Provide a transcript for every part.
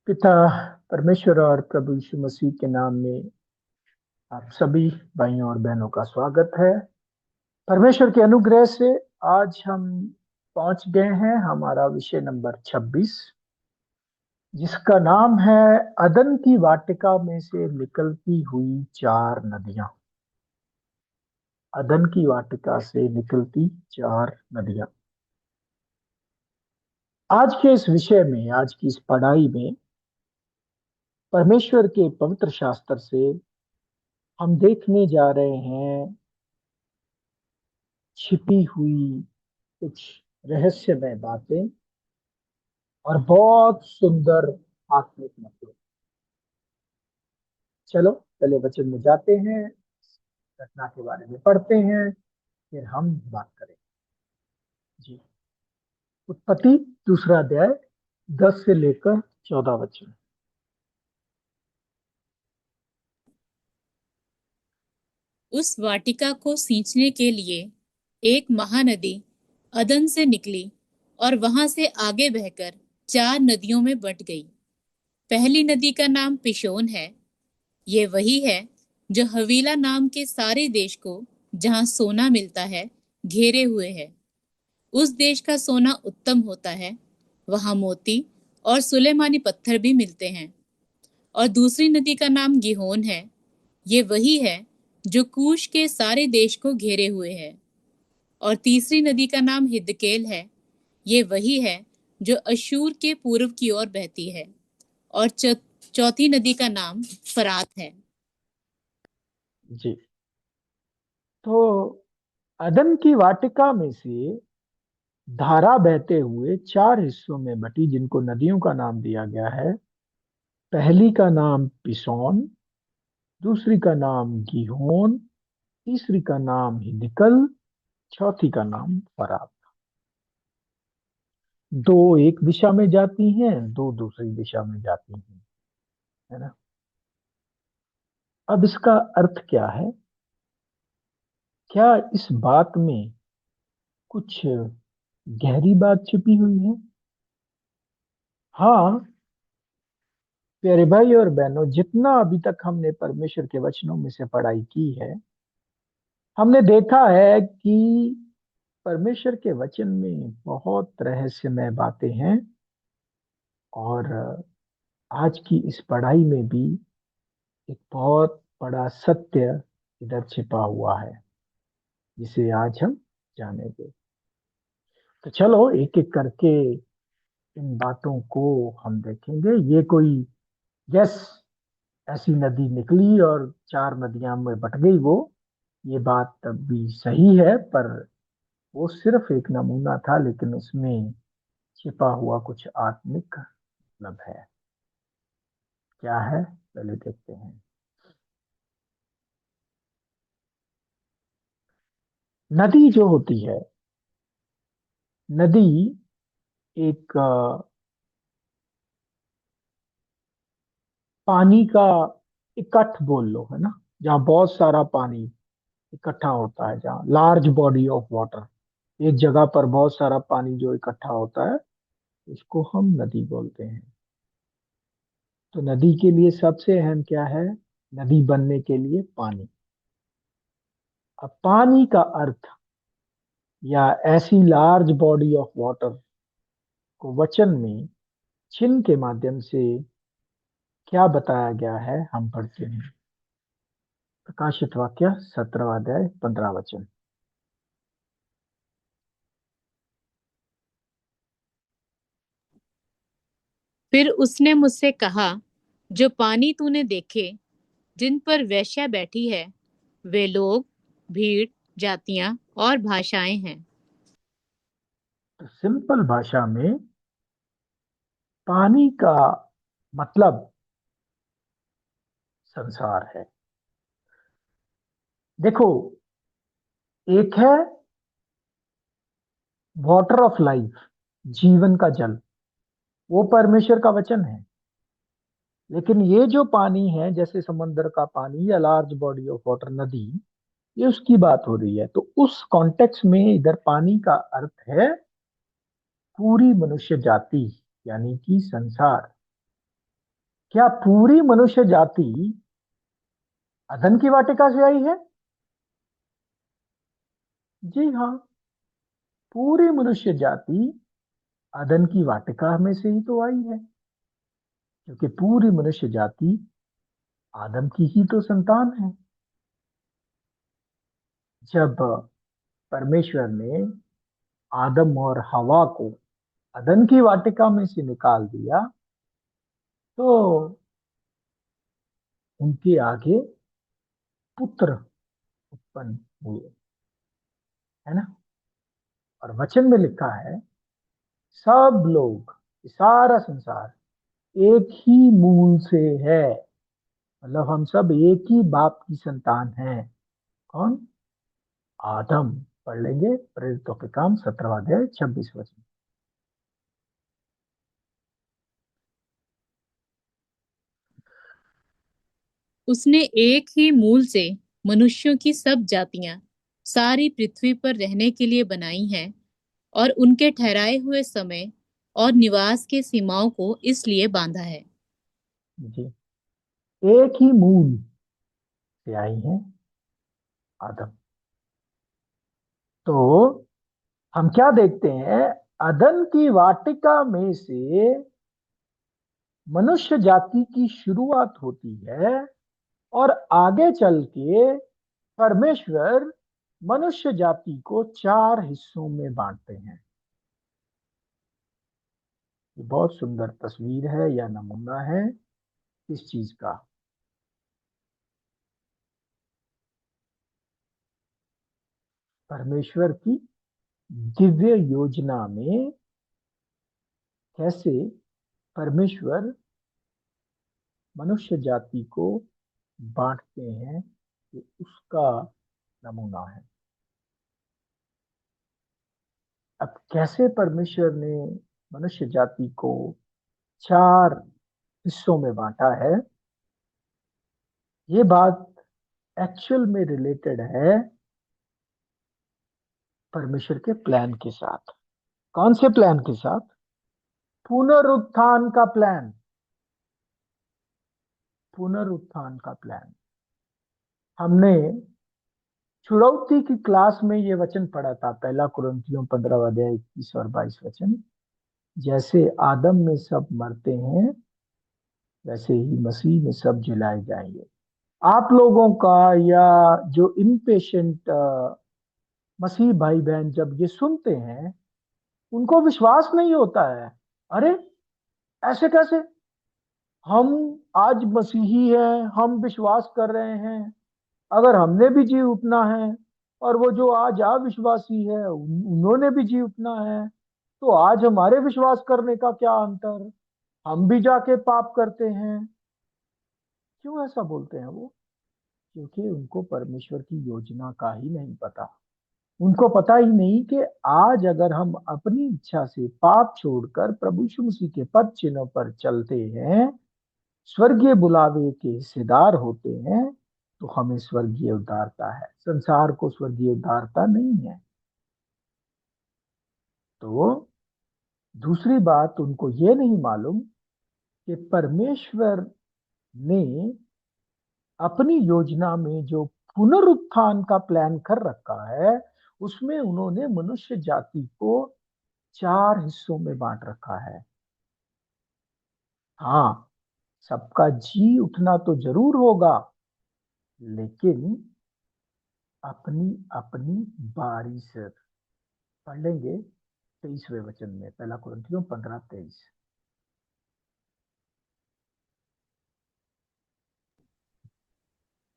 पिता परमेश्वर और प्रभु यीशु मसीह के नाम में आप सभी भाइयों और बहनों का स्वागत है। परमेश्वर के अनुग्रह से आज हम पहुंच गए हैं हमारा विषय नंबर 26, जिसका नाम है अदन की वाटिका में से निकलती हुई चार नदियां। अदन की वाटिका से निकलती चार नदियां। आज के इस विषय में, आज की इस पढ़ाई में परमेश्वर के पवित्र शास्त्र से हम देखने जा रहे हैं छिपी हुई कुछ रहस्यमय बातें और बहुत सुंदर आत्मिक मतलब। चलो पहले वचन में जाते हैं, घटना के बारे में पढ़ते हैं, फिर हम बात करें। जी, उत्पत्ति दूसरा अध्याय 10 से लेकर 14 वचन। उस वाटिका को सींचने के लिए एक महानदी अदन से निकली और वहां से आगे बहकर चार नदियों में बंट गई। पहली नदी का नाम पिशोन है। ये वही है जो हवीला नाम के सारे देश को, जहां सोना मिलता है, घेरे हुए है। उस देश का सोना उत्तम होता है, वहां मोती और सुलेमानी पत्थर भी मिलते हैं। और दूसरी नदी का नाम गिहोन है। ये वही है जो कूश के सारे देश को घेरे हुए है। और तीसरी नदी का नाम हिदकेल है। ये वही है जो अशूर के पूर्व की ओर बहती है। और चौथी नदी का नाम फरात है। जी, तो अदन की वाटिका में से धारा बहते हुए चार हिस्सों में बटी, जिनको नदियों का नाम दिया गया है। पहली का नाम पिसोन, दूसरी का नाम गीहोन, तीसरी का नाम हिदकल, चौथी का नाम फरात। दो एक दिशा में जाती हैं, दो दूसरी दिशा में जाती हैं, है ना। अब इसका अर्थ क्या है? क्या इस बात में कुछ गहरी बात छिपी हुई है? हाँ प्यारे भाई और बहनों, जितना अभी तक हमने परमेश्वर के वचनों में से पढ़ाई की है, हमने देखा है कि परमेश्वर के वचन में बहुत रहस्यमय बातें हैं। और आज की इस पढ़ाई में भी एक बहुत बड़ा सत्य इधर छिपा हुआ है, जिसे आज हम जानेंगे। तो चलो एक एक करके इन बातों को हम देखेंगे। ये कोई यस ऐसी नदी निकली और चार नदियां में बट गई, वो ये बात तब भी सही है, पर वो सिर्फ एक नमूना था, लेकिन उसमें छिपा हुआ कुछ आत्मिक मतलब है। क्या है, पहले देखते हैं। नदी जो होती है, नदी एक पानी का इकट्ठ बोल लो, है ना, जहाँ बहुत सारा पानी इकट्ठा होता है, जहाँ लार्ज बॉडी ऑफ वाटर, एक जगह पर बहुत सारा पानी जो इकट्ठा होता है, उसको हम नदी बोलते हैं। तो नदी के लिए सबसे अहम क्या है? नदी बनने के लिए पानी। अब पानी का अर्थ या ऐसी लार्ज बॉडी ऑफ वाटर को वचन में चिन्ह के माध्यम से क्या बताया गया है, हम पढ़ते हैं। प्रकाशित वाक्य 17वां अध्याय 15 वचन। फिर उसने मुझसे कहा, जो पानी तूने देखे, जिन पर वेश्या बैठी है, वे लोग, भीड़, जातियां और भाषाएं हैं। तो सिंपल भाषा में पानी का मतलब संसार है। देखो, एक है वाटर ऑफ लाइफ, जीवन का जल, वो परमेश्वर का वचन है। लेकिन ये जो पानी है, जैसे समुद्र का पानी या लार्ज बॉडी ऑफ वाटर नदी, ये उसकी बात हो रही है। तो उस कॉन्टेक्स्ट में इधर पानी का अर्थ है पूरी मनुष्य जाति, यानी कि संसार। क्या पूरी मनुष्य जाति अदन की वाटिका से आई है? जी हाँ, पूरी मनुष्य जाति अदन की वाटिका में से ही तो आई है, क्योंकि पूरी मनुष्य जाति आदम की ही तो संतान है। जब परमेश्वर ने आदम और हवा को अदन की वाटिका में से निकाल दिया, तो उनके आगे पुत्र उत्पन्न हुए, है ना। और वचन में लिखा है, सब लोग, सारा संसार एक ही मूल से है। मतलब हम सब एक ही बाप की संतान हैं। कौन? आदम। पढ़ लेंगे प्रेरितों के काम 17वां अध्याय 26 वचन। उसने एक ही मूल से मनुष्यों की सब जातियां सारी पृथ्वी पर रहने के लिए बनाई हैं, और उनके ठहराए हुए समय और निवास के सीमाओं को इसलिए बांधा है। जी, एक ही मूल से आई है, आदम। तो हम क्या देखते हैं? अदन की वाटिका में से मनुष्य जाति की शुरुआत होती है, और आगे चल के परमेश्वर मनुष्य जाति को 4 हिस्सों में बांटते हैं। ये बहुत सुंदर तस्वीर है या नमूना है इस चीज का। परमेश्वर की दिव्य योजना में कैसे परमेश्वर मनुष्य जाति को बांटते हैं, ये उसका नमूना है। अब कैसे परमेश्वर ने मनुष्य जाति को 4 हिस्सों में बांटा है, ये बात एक्चुअल में रिलेटेड है परमेश्वर के प्लान के साथ। कौन से प्लान के साथ? पुनरुत्थान का प्लान। पुनरुत्थान का प्लान। हमने छुड़ौती की क्लास में ये वचन पढ़ा था, पहला कुरिन्थियों 15वां अध्याय 21 और 22 वचन। जैसे आदम में सब मरते हैं, वैसे ही मसीह में सब जिलाए जाएंगे। आप लोगों का या जो इम्पेशेंट मसीह भाई बहन जब ये सुनते हैं, उनको विश्वास नहीं होता है। अरे, ऐसे कैसे? हम आज मसीही हैं, हम विश्वास कर रहे हैं, अगर हमने भी जी उठना है, और वो जो आज अविश्वासी है उन्होंने भी जी उठना है, तो आज हमारे विश्वास करने का क्या अंतर? हम भी जाके पाप करते हैं। क्यों ऐसा बोलते हैं वो? क्योंकि उनको परमेश्वर की योजना का ही नहीं पता। उनको पता ही नहीं कि आज अगर हम अपनी इच्छा से पाप छोड़कर प्रभु यीशु मसीह के पद चिन्हों पर चलते हैं, स्वर्गीय बुलावे के हिस्सेदार होते हैं, तो हमें स्वर्गीय उद्धारता है। संसार को स्वर्गीय उद्धारता नहीं है। तो दूसरी बात, उनको ये नहीं मालूम कि परमेश्वर ने अपनी योजना में जो पुनरुत्थान का प्लान कर रखा है, उसमें उन्होंने मनुष्य जाति को 4 हिस्सों में बांट रखा है। हाँ, सबका जी उठना तो जरूर होगा, लेकिन अपनी अपनी बारी से। पढ़ लेंगे 23वें वचन में, पहला कुरिन्थियों 15:23।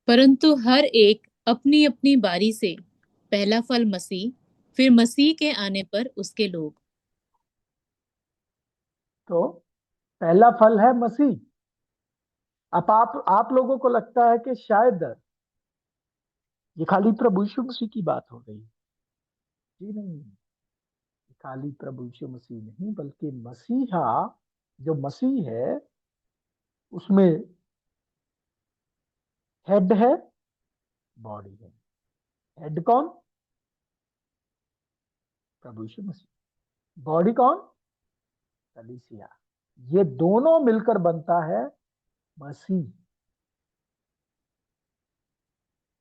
परंतु हर एक अपनी अपनी बारी से, पहला फल मसीह, फिर मसीह के आने पर उसके लोग। तो पहला फल है मसीह। अब आप लोगों को लगता है कि शायद ये खाली प्रभु यीशु मसीह की बात हो रही। जी नहीं, खाली प्रभु यीशु मसीह नहीं, बल्कि मसीहा, जो मसीह है, उसमें हेड है, बॉडी है। हेड कौन? प्रभु यीशु मसीह। बॉडी कौन? कलीसिया। ये दोनों मिलकर बनता है मसीह,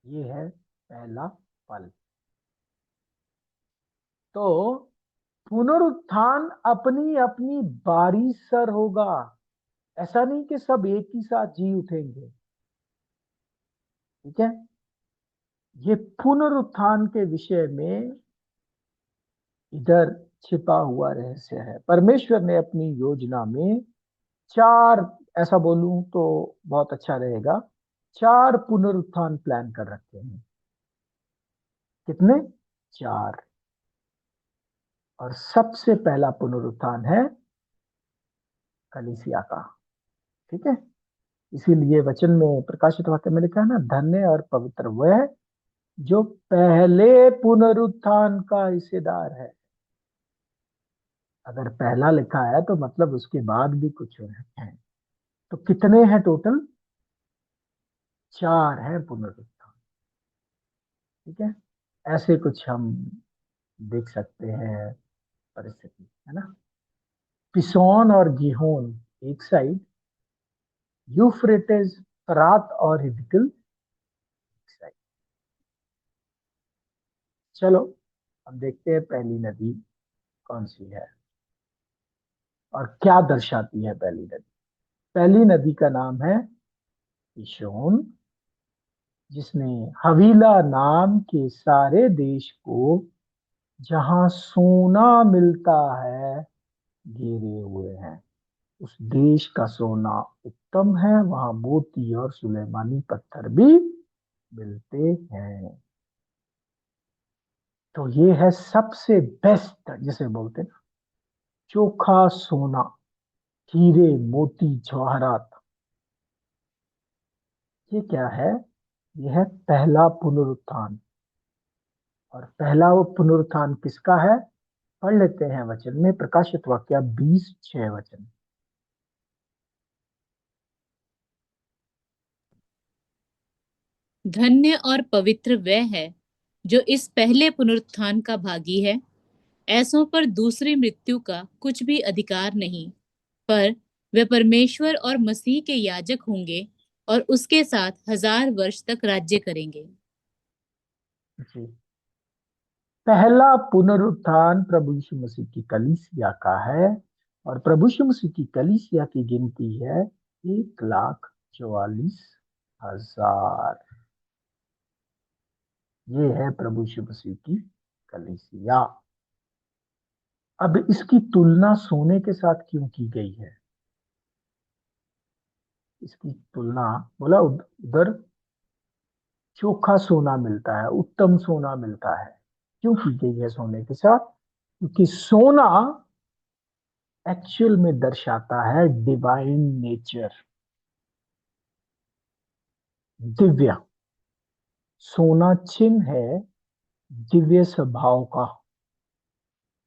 ये है पहला फल। तो पुनरुत्थान अपनी अपनी बारी सर होगा। ऐसा नहीं कि सब एक ही साथ जी उठेंगे। ठीक है। ये पुनरुत्थान के विषय में इधर छिपा हुआ रहस्य है। परमेश्वर ने अपनी योजना में चार, ऐसा बोलूं तो बहुत अच्छा रहेगा, चार पुनरुत्थान प्लान कर रखे हैं। कितने? चार। और सबसे पहला पुनरुत्थान है कलीसिया का। ठीक है। इसीलिए वचन में, प्रकाशित वाक्य में लिखा है ना, धन्य और पवित्र वह जो पहले पुनरुत्थान का हिस्सेदार है। अगर पहला लिखा है तो मतलब उसके बाद भी कुछ है। तो कितने हैं टोटल? चार हैं पुनरुत्थान। ठीक है। ऐसे कुछ हम देख सकते हैं परिस्थिति, है ना। पिसोन और गिहोन एक साइड, यूफ्रेटिस, फरात और हिदकिल एक साइड। चलो अब देखते हैं पहली नदी कौन सी है और क्या दर्शाती है पहली नदी। पहली नदी का नाम है पिशोन, जिसने हवीला नाम के सारे देश को, जहां सोना मिलता है, घेरे हुए हैं। उस देश का सोना उत्तम है, वहां मोती और सुलेमानी पत्थर भी मिलते हैं। तो ये है सबसे बेस्ट, जिसे बोलते हैं ना, चोखा सोना, हीरे मोती जवाहरात। ये क्या है? ये है पहला पुनरुत्थान। और पहला वो पुनरुत्थान किसका है? पढ़ लेते हैं वचन में, प्रकाशित वाक्य 20:6 वचन। धन्य और पवित्र वह है जो इस पहले पुनरुत्थान का भागी है। ऐसों पर दूसरी मृत्यु का कुछ भी अधिकार नहीं, पर वे परमेश्वर और मसीह के याजक होंगे और उसके साथ 1000 वर्ष तक राज्य करेंगे। जी। पहला पुनरुत्थान प्रभु यीशु मसीह की कलीसिया का है। और प्रभु यीशु मसीह की कलीसिया की गिनती है 1,44,000। ये है प्रभु यीशु मसीह की कलीसिया। अब इसकी तुलना सोने के साथ क्यों की गई है? इसकी तुलना, बोला उधर चोखा सोना मिलता है, उत्तम सोना मिलता है, क्यों की गई है सोने के साथ? क्योंकि सोना एक्चुअल में दर्शाता है डिवाइन नेचर, दिव्य। सोना चिन्ह है दिव्य स्वभाव का।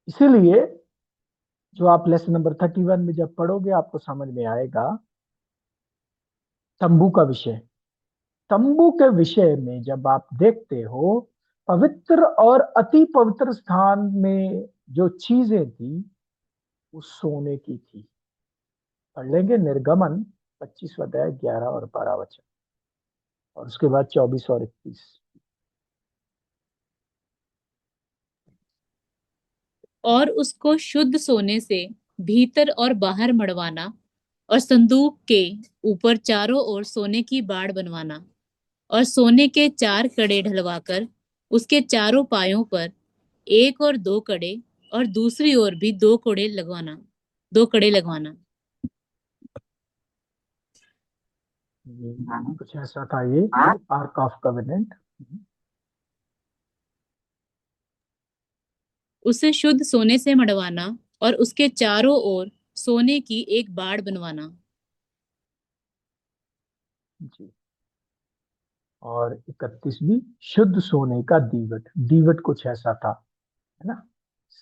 इसीलिए जो आप लेसन नंबर 31 में जब पढ़ोगे आपको समझ में आएगा, तंबू का विषय। तंबू के विषय में जब आप देखते हो, पवित्र और अति पवित्र स्थान में जो चीजें थी वो सोने की थी। पढ़ लेंगे निर्गमन 25 अध्याय 11 और 12 वचन, और उसके बाद 24 और 31। और उसको शुद्ध सोने से भीतर और बाहर मढ़वाना, और संदूक के ऊपर चारों ओर सोने की बाड़ बनवाना, और सोने के 4 कड़े ढलवाकर उसके चारों पायों पर एक और 2 कड़े, और दूसरी ओर भी 2 कड़े लगवाना। कुछ ऐसा था ये आर्क ऑफ कवेनेंट। उसे शुद्ध सोने से मढ़वाना और उसके चारों ओर सोने की एक बाड़ बनवाना। जी। और 31 शुद्ध सोने का दीवट। दीवट कुछ ऐसा था, है ना।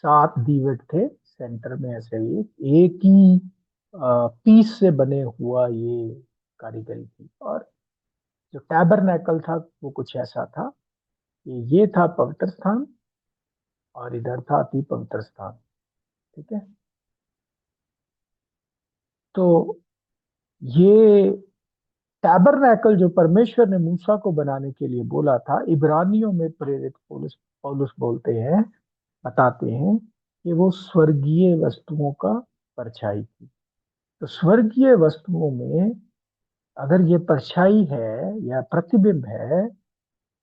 7 दीवट थे, सेंटर में ऐसे एक ही पीस से बने हुआ ये कारीगरी थी। और जो टैबरनेकल था वो कुछ ऐसा था कि ये था पवित्र स्थान और इधर था अति पवित्र स्थान। ठीक है। तो ये टैबरनैकल जो परमेश्वर ने मूसा को बनाने के लिए बोला था, इब्रानियों में प्रेरित पौलुस पौलुस बोलते हैं, बताते हैं कि वो स्वर्गीय वस्तुओं का परछाई थी। तो स्वर्गीय वस्तुओं में अगर ये परछाई है या प्रतिबिंब है,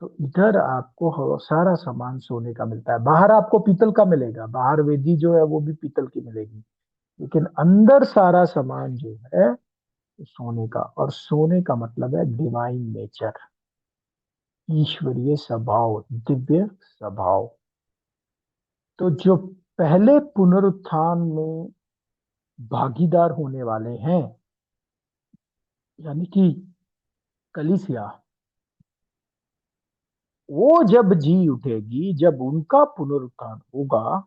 तो इधर आपको सारा सामान सोने का मिलता है। बाहर आपको पीतल का मिलेगा, बाहर वेदी जो है वो भी पीतल की मिलेगी, लेकिन अंदर सारा सामान जो है वो सोने का। और सोने का मतलब है डिवाइन नेचर, ईश्वरीय स्वभाव, दिव्य स्वभाव। तो जो पहले पुनरुत्थान में भागीदार होने वाले हैं, यानी कि कलीसिया, वो जब जी उठेगी, जब उनका पुनरुत्थान होगा,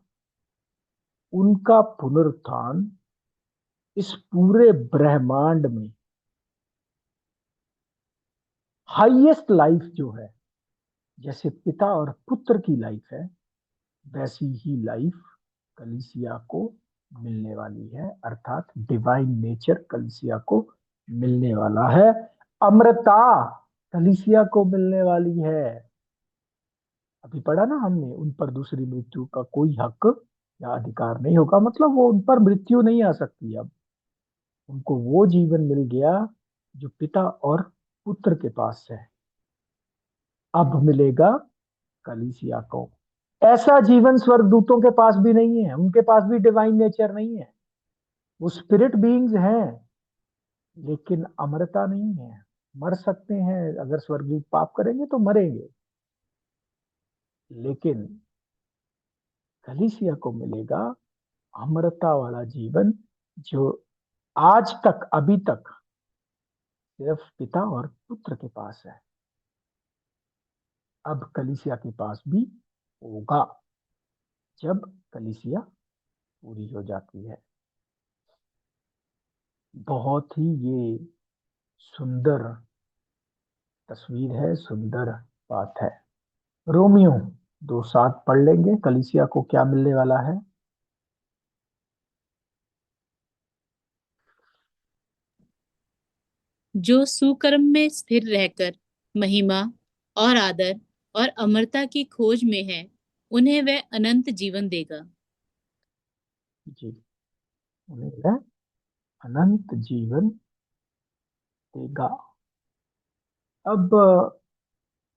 उनका पुनरुत्थान इस पूरे ब्रह्मांड में हाईएस्ट लाइफ जो है, जैसे पिता और पुत्र की लाइफ है, वैसी ही लाइफ कलीसिया को मिलने वाली है। अर्थात डिवाइन नेचर कलीसिया को मिलने वाला है। अमरता कलीसिया को मिलने वाली है। अभी पढ़ा ना हमने, उन पर दूसरी मृत्यु का कोई हक या अधिकार नहीं होगा, मतलब वो उन पर मृत्यु नहीं आ सकती। अब उनको वो जीवन मिल गया जो पिता और पुत्र के पास है, अब मिलेगा कलीसिया को। ऐसा जीवन स्वर्गदूतों के पास भी नहीं है, उनके पास भी डिवाइन नेचर नहीं है। वो स्पिरिट बीइंग्स हैं, लेकिन अमरता नहीं है। मर सकते हैं, अगर स्वर्गदूत पाप करेंगे तो मरेंगे, लेकिन कलीसिया को मिलेगा अमरता वाला जीवन, जो आज तक, अभी तक सिर्फ पिता और पुत्र के पास है। अब कलीसिया के पास भी होगा, जब कलीसिया पूरी हो जाती है। बहुत ही ये सुंदर तस्वीर है, सुंदर बात है। रोमियो 2:7 पढ़ लेंगे, कलीसिया को क्या मिलने वाला है। जो सुकर्म में स्थिर रहकर महिमा और आदर और अमरता की खोज में है, उन्हें वह अनंत जीवन देगा। जी, उन्हें वह अनंत जीवन देगा। अब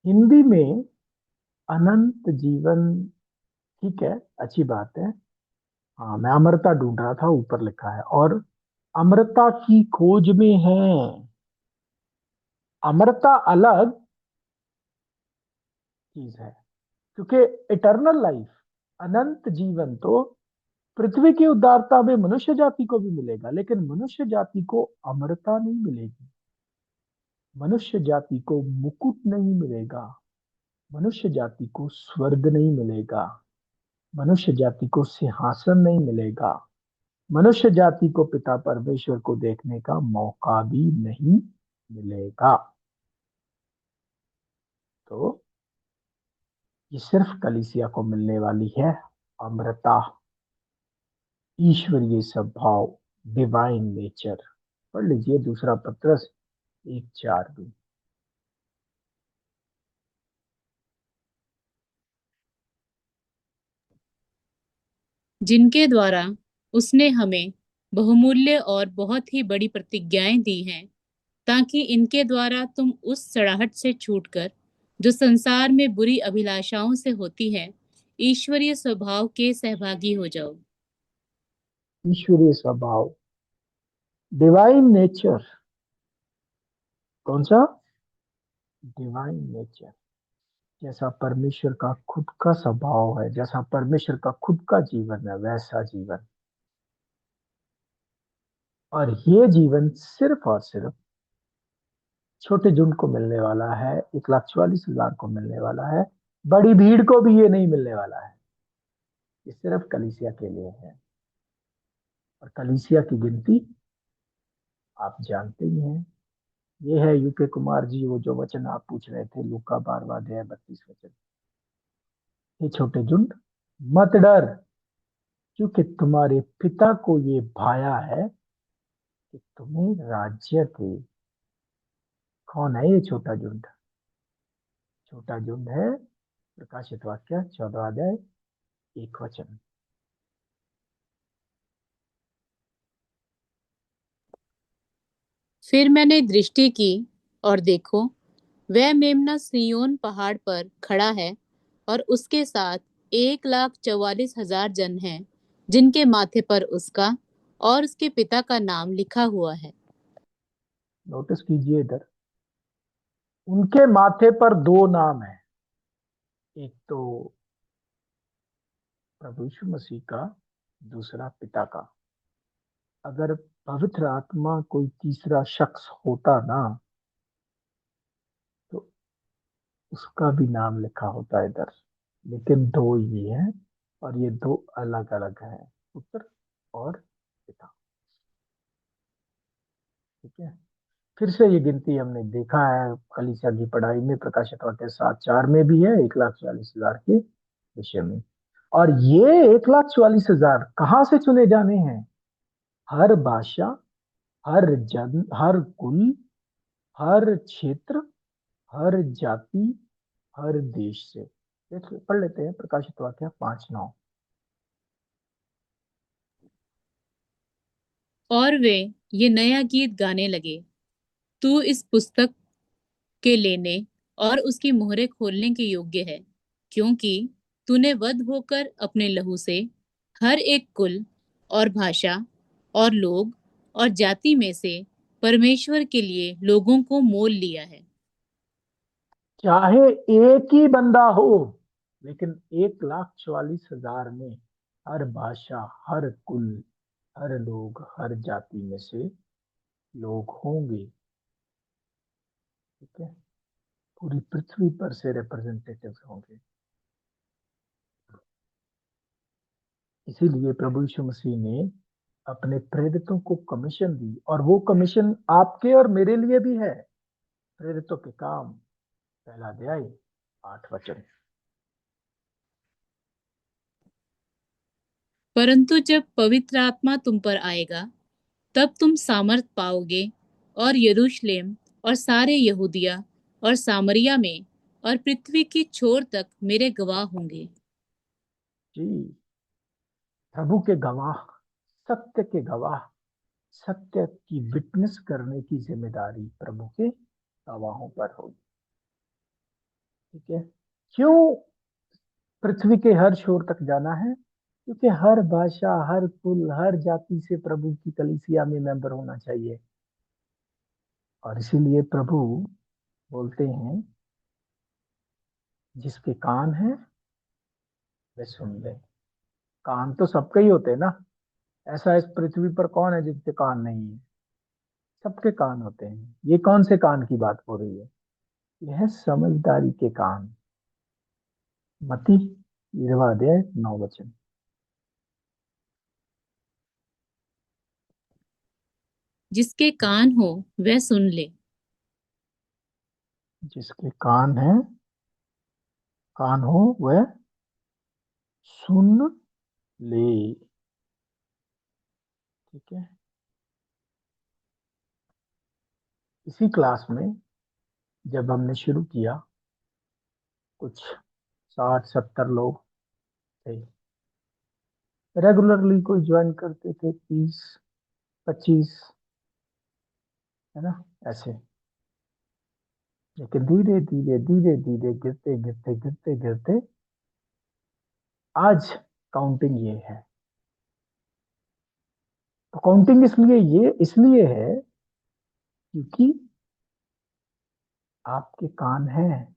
हिंदी में अनंत जीवन, ठीक है, अच्छी बात है। हाँ, मैं अमरता ढूंढ रहा था, ऊपर लिखा है, और अमरता की खोज में है। अमरता अलग चीज है, क्योंकि इटर्नल लाइफ, अनंत जीवन तो पृथ्वी की उदारता में मनुष्य जाति को भी मिलेगा, लेकिन मनुष्य जाति को अमरता नहीं मिलेगी। मनुष्य जाति को मुकुट नहीं मिलेगा, मनुष्य जाति को स्वर्ग नहीं मिलेगा, मनुष्य जाति को सिंहासन नहीं मिलेगा, मनुष्य जाति को पिता परमेश्वर को देखने का मौका भी नहीं मिलेगा। तो ये सिर्फ कलीसिया को मिलने वाली है अमरता, ईश्वरीय स्वभाव, डिवाइन नेचर। पढ़ लीजिए दूसरा पत्रस 1:4 भी। जिनके द्वारा उसने हमें बहुमूल्य और बहुत ही बड़ी प्रतिज्ञाएं दी हैं, ताकि इनके द्वारा तुम उस सड़ाहट से छूटकर, जो संसार में बुरी अभिलाषाओं से होती है, ईश्वरीय स्वभाव के सहभागी हो जाओ। ईश्वरीय स्वभाव, डिवाइन नेचर, कौन सा? Divine nature. जैसा परमेश्वर का खुद का स्वभाव है, जैसा परमेश्वर का खुद का जीवन है, वैसा जीवन। और ये जीवन सिर्फ और सिर्फ छोटे झुंड को मिलने वाला है, 1,44,000 को मिलने वाला है। बड़ी भीड़ को भी ये नहीं मिलने वाला है, ये सिर्फ कलीसिया के लिए है। और कलीसिया की गिनती आप जानते ही हैं। ये है यूके कुमार जी, वो जो वचन आप पूछ रहे थे, लूका 12वां अध्याय 32 वचन। हे छोटे झुंड, मत डर, क्योंकि तुम्हारे पिता को ये भाया है कि तुम्हें राज्य दे। कौन है ये छोटा झुंड? छोटा झुंड है प्रकाशित वाक्य 14 अध्याय 1 वचन। फिर मैंने दृष्टि की और देखो, वह मेम्ना सिय्योन पहाड़ पर खड़ा है और उसके साथ 1,44,000 जन हैं, जिनके माथे पर उसका और उसके पिता का नाम लिखा हुआ है। नोटिस कीजिए इधर, उनके माथे पर दो नाम है। एक तो प्रभु यीशु मसीह का, दूसरा पिता का। अगर पवित्र आत्मा कोई तीसरा शख्स होता ना, तो उसका भी नाम लिखा होता है इधर। लेकिन दो ही है, और ये दो अलग अलग हैं, पुत्र और पिता। ठीक है। फिर से ये गिनती हमने देखा है कलीसिया की पढ़ाई में, प्रकाशित वाक्य 7:4 में भी है 1,44,000 के विषय में। और ये 1,44,000 कहाँ से चुने जाने हैं? हर भाषा, हर जन, हर कुल, हर क्षेत्र, हर जाति, हर देश से। पढ़ लेते हैं प्रकाशित वाक्य 5:9। और वे ये नया गीत गाने लगे, तू इस पुस्तक के लेने और उसकी मोहरें खोलने के योग्य है, क्योंकि तूने वध होकर अपने लहू से हर एक कुल और भाषा और लोग और जाति में से परमेश्वर के लिए लोगों को मोल लिया है। चाहे एक ही बंदा हो, लेकिन 1,44,000 में हर भाषा, हर कुल, हर लोग, हर जाति में से लोग होंगे। ठीक है। पूरी पृथ्वी पर से रिप्रेजेंटेटिव होंगे। इसीलिए प्रभु यीशु मसीह ने अपने प्रेरितों को कमीशन दी, और वो कमीशन आपके और मेरे लिए भी है। प्रेरितों के काम, 1 अध्याय 8 वचन। परंतु जब पवित्र आत्मा तुम पर आएगा, तब तुम सामर्थ पाओगे और यरूशलेम और सारे यहूदिया और सामरिया में और पृथ्वी की छोर तक मेरे गवाह होंगे। जी, प्रभु के गवाह, सत्य के गवाह, सत्य की विटनेस करने की जिम्मेदारी प्रभु के गवाहों पर होगी। ठीक है। क्यों पृथ्वी के हर छोर तक जाना है? क्योंकि हर भाषा, हर कुल, हर जाति से प्रभु की कलीसिया में मेंबर होना चाहिए। और इसीलिए प्रभु बोलते हैं, जिसके कान है वे सुन ले। कान तो सबके ही होते हैं ना। ऐसा इस पृथ्वी पर कौन है जिसके कान नहीं है? सबके कान होते हैं। ये कौन से कान की बात हो रही है? यह है समझदारी के कान। मती 20 अध्याय 9 वचन। जिसके कान हो वह सुन ले। जिसके कान है, कान हो वह सुन ले। ठीक है। इसी क्लास में जब हमने शुरू किया, कुछ 60-70 लोग थे। रेगुलरली कोई ज्वाइन करते थे 30-25, है ना, ऐसे। लेकिन धीरे धीरे धीरे धीरे गिरते गिरते गिरते गिरते आज काउंटिंग ये है। तो काउंटिंग इसलिए है क्योंकि आपके कान हैं,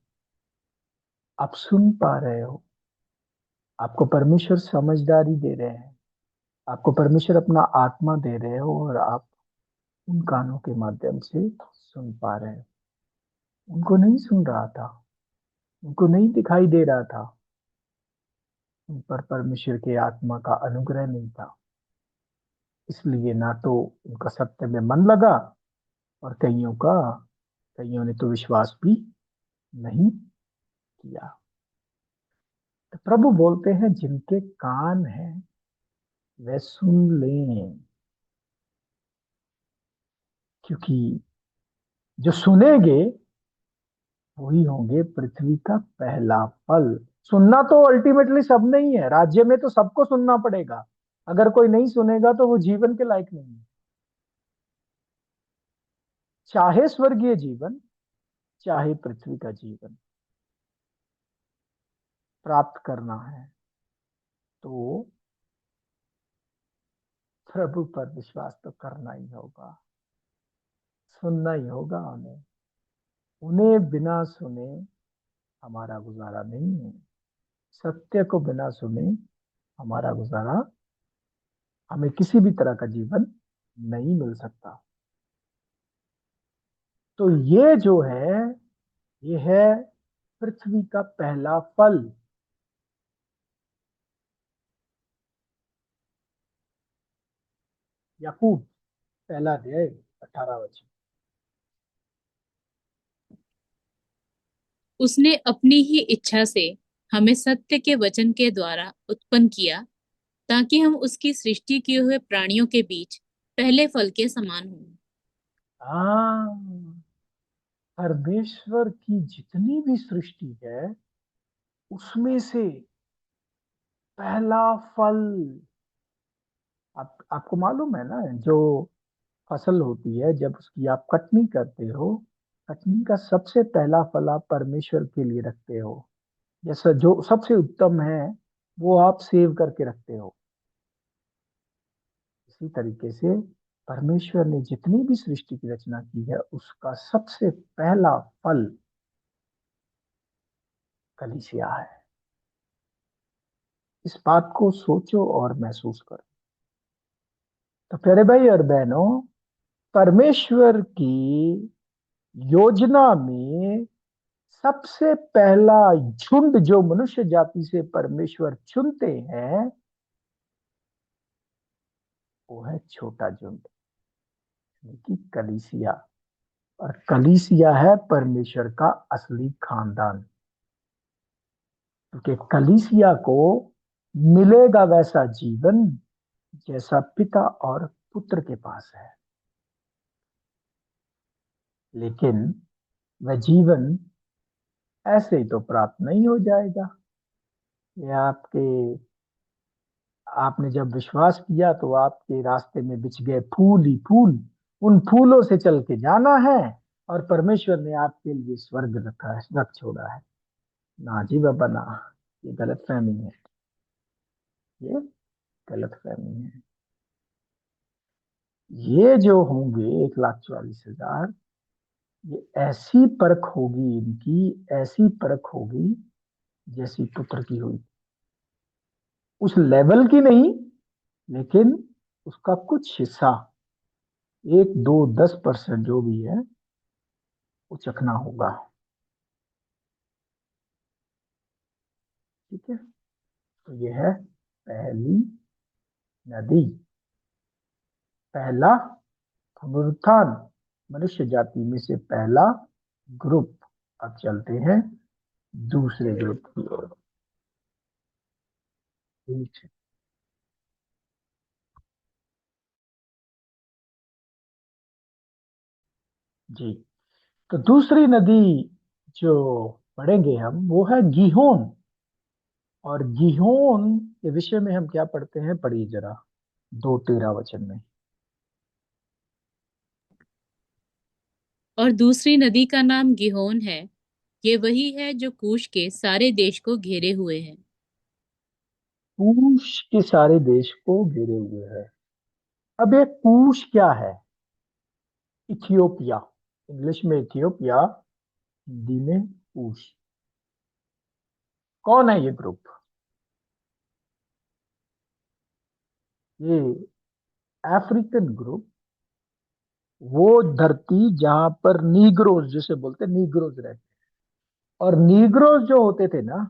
आप सुन पा रहे हो। आपको परमेश्वर समझदारी दे रहे हैं, आपको परमेश्वर अपना आत्मा दे रहे हो, और आप उन कानों के माध्यम से सुन पा रहे हो। उनको नहीं सुन रहा था, उनको नहीं दिखाई दे रहा था, उन पर परमेश्वर के आत्मा का अनुग्रह नहीं था। इसलिए ना तो उनका सत्य में मन लगा, और कईयों ने तो विश्वास भी नहीं किया। तो प्रभु बोलते हैं, जिनके कान हैं वे सुन लें। क्योंकि जो सुनेंगे वही होंगे पृथ्वी का पहला फल। सुनना तो अल्टीमेटली सब नहीं है, राज्य में तो सबको सुनना पड़ेगा। अगर कोई नहीं सुनेगा तो वो जीवन के लायक नहीं है। चाहे स्वर्गीय जीवन, चाहे पृथ्वी का जीवन प्राप्त करना है तो प्रभु पर विश्वास तो करना ही होगा, सुनना ही होगा उन्हें। उन्हें बिना सुने हमारा गुजारा नहीं है। सत्य को बिना सुने हमारा गुजारा, हमें किसी भी तरह का जीवन नहीं मिल सकता। तो ये जो है, ये है पृथ्वी का पहला फल। याकूब पहला अध्याय 18 वचन। उसने अपनी ही इच्छा से हमें सत्य के वचन के द्वारा उत्पन्न किया, ताकि हम उसकी सृष्टि किए हुए प्राणियों के बीच पहले फल के समान हों। हाँ, परमेश्वर की जितनी भी सृष्टि है उसमें से पहला फल। आपको मालूम है ना, जो फसल होती है जब उसकी आप कटनी करते हो, कटनी का सबसे पहला फल आप परमेश्वर के लिए रखते हो। जैसा जो सबसे उत्तम है वो आप सेव करके रखते हो। इसी तरीके से परमेश्वर ने जितनी भी सृष्टि की रचना की है उसका सबसे पहला फल कलीसिया है। इस बात को सोचो और महसूस करो। तो प्यारे भाई और बहनों, परमेश्वर की योजना में सबसे पहला झुंड जो मनुष्य जाति से परमेश्वर चुनते हैं वो है छोटा झुंड, यानी कि कलीसिया। और कलीसिया है परमेश्वर का असली खानदान, क्योंकि कलीसिया को मिलेगा वैसा जीवन जैसा पिता और पुत्र के पास है। लेकिन वह जीवन ऐसे ही तो प्राप्त नहीं हो जाएगा। ये आपने जब विश्वास किया तो आपके रास्ते में बिछ गए फूल ही फूल, उन फूलों से चल के जाना है। और परमेश्वर ने आपके लिए स्वर्ग रखा है, रख छोड़ा है। ना जी बाबा ना, ये गलत फहमी है, ये गलत फहमी है। ये जो होंगे 1,44,000, ये ऐसी परख होगी इनकी, ऐसी परख होगी जैसी पुत्र की हुई। उस लेवल की नहीं, लेकिन उसका कुछ हिस्सा, 1, 2, 10% जो भी है वो चखना होगा। ठीक है, तो ये है पहली नदी, पहला पुनरुत्थान, मनुष्य जाति में से पहला ग्रुप। अब चलते हैं दूसरे ग्रुप की ओर। ठीक है जी। तो दूसरी नदी जो पढ़ेंगे हम वो है गीहोन। और गीहोन के विषय में हम क्या पढ़ते हैं, पढ़िए जरा 2, 13 वचन में। और दूसरी नदी का नाम गिहोन है। ये वही है जो कूश के सारे देश को घेरे हुए है। कूश के सारे देश को घेरे हुए है। अब ये कूश क्या है? इथियोपिया, इंग्लिश में इथियोपिया, हिंदी में कूश। कौन है ये ग्रुप? ये अफ्रीकन ग्रुप, वो धरती जहां पर नीग्रोज जिसे बोलते हैं, नीग्रोज रहते। और नीग्रोज जो होते थे ना,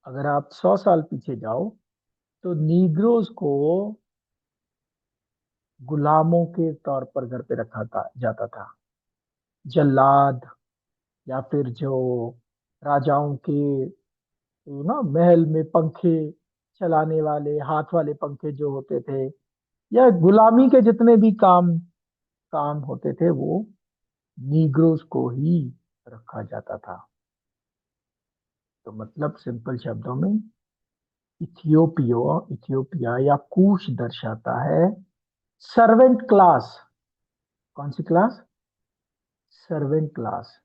अगर आप 100 साल पीछे जाओ तो नीग्रोज को गुलामों के तौर पर घर पे रखा था जाता था। जल्लाद, या फिर जो राजाओं के ना महल में पंखे चलाने वाले, हाथ वाले पंखे जो होते थे, या गुलामी के जितने भी काम काम होते थे वो नीग्रोस को ही रखा जाता था। तो मतलब सिंपल शब्दों में इथियोपिया या कूश दर्शाता है सर्वेंट क्लास। कौन सी क्लास? Servant class.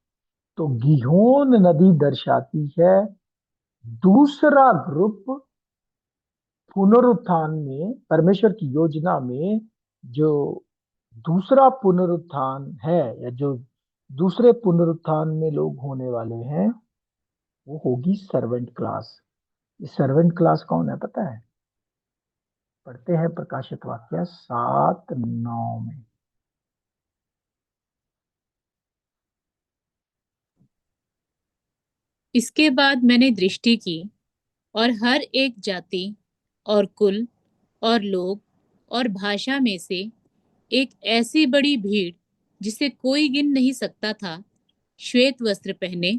तो गिहोन नदी दर्शाती है दूसरा ग्रुप पुनरुत्थान में, परमेश्वर की योजना में जो दूसरा पुनरुत्थान है, या जो दूसरे पुनरुत्थान में लोग होने वाले हैं, वो होगी सर्वेंट क्लास। ये सर्वेंट क्लास कौन है पता है? पढ़ते हैं प्रकाशित वाक्य 7:9 में। इसके बाद मैंने दृष्टि की, और हर एक जाति और कुल और लोग और भाषा में से एक ऐसी बड़ी भीड़ जिसे कोई गिन नहीं सकता था, श्वेत वस्त्र पहने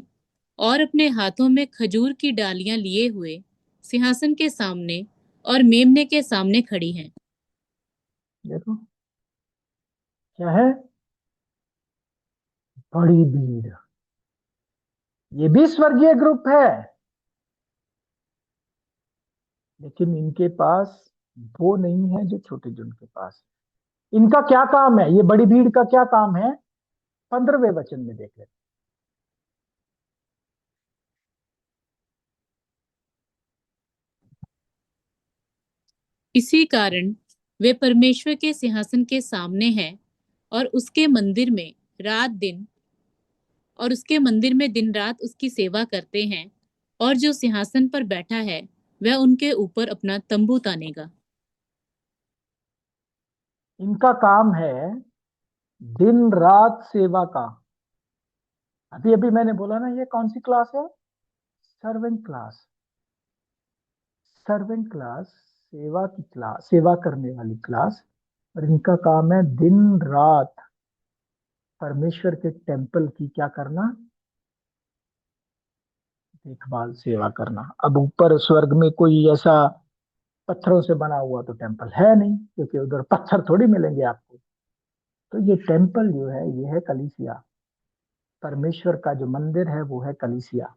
और अपने हाथों में खजूर की डालियां लिए हुए सिंहासन के सामने और मेमने के सामने खड़ी हैं। देखो क्या है, बड़ी भीड़। ये भी स्वर्गीय ग्रुप है, लेकिन इनके पास वो नहीं है जो छोटे जन के पास। इनका क्या काम है, ये बड़ी भीड़ का क्या काम है? 15वें वचन में देख लेते इसी कारण वे परमेश्वर के सिंहासन के सामने हैं और उसके मंदिर में रात दिन और उसके मंदिर में दिन रात उसकी सेवा करते हैं, और जो सिंहासन पर बैठा है वह उनके ऊपर अपना तंबू तानेगा। इनका काम है दिन रात सेवा का। अभी अभी मैंने बोला ना, ये कौन सी क्लास है? Servant class. सर्वेंट क्लास, सेवा की क्लास, सेवा करने वाली क्लास। और इनका काम है दिन रात परमेश्वर के टेम्पल की क्या करना? देखभाल, सेवा करना। अब ऊपर स्वर्ग में कोई ऐसा पत्थरों से बना हुआ तो टेम्पल है नहीं, क्योंकि उधर पत्थर थोड़ी मिलेंगे आपको। तो ये टेम्पल जो है, ये है कलीसिया। परमेश्वर का जो मंदिर है वो है कलीसिया।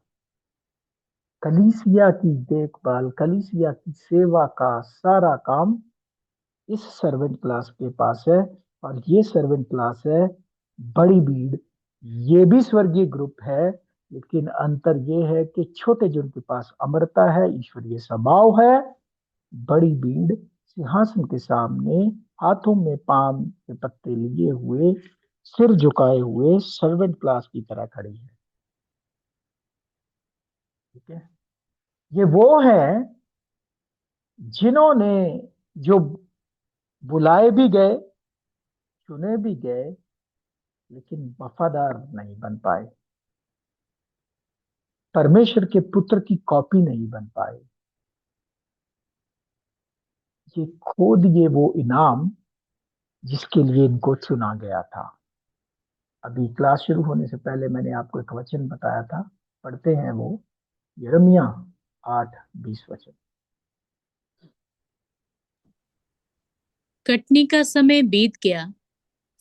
कलीसिया की देखभाल, कलीसिया की सेवा का सारा काम इस सर्वेंट क्लास के पास है। और ये सर्वेंट क्लास है बड़ी भीड़। ये भी स्वर्गीय ग्रुप है, लेकिन अंतर ये है कि छोटे जिनके पास अमरता है, ईश्वरीय स्वभाव है। बड़ी भीड़ सिंहासन के सामने हाथों में पाम के पत्ते लिए हुए, सिर झुकाए हुए सर्वेंट क्लास की तरह खड़ी है। ठीक है। ये वो है जिन्होंने, जो बुलाए भी गए, चुने भी गए, लेकिन वफादार नहीं बन पाए, परमेश्वर के पुत्र की कॉपी नहीं बन पाए। ये खो दिए वो इनाम जिसके लिए इनको चुना गया था। अभी क्लास शुरू होने से पहले मैंने आपको एक वचन बताया था, पढ़ते हैं वो, यिर्मयाह 8:20 वचन। कटनी का समय बीत गया,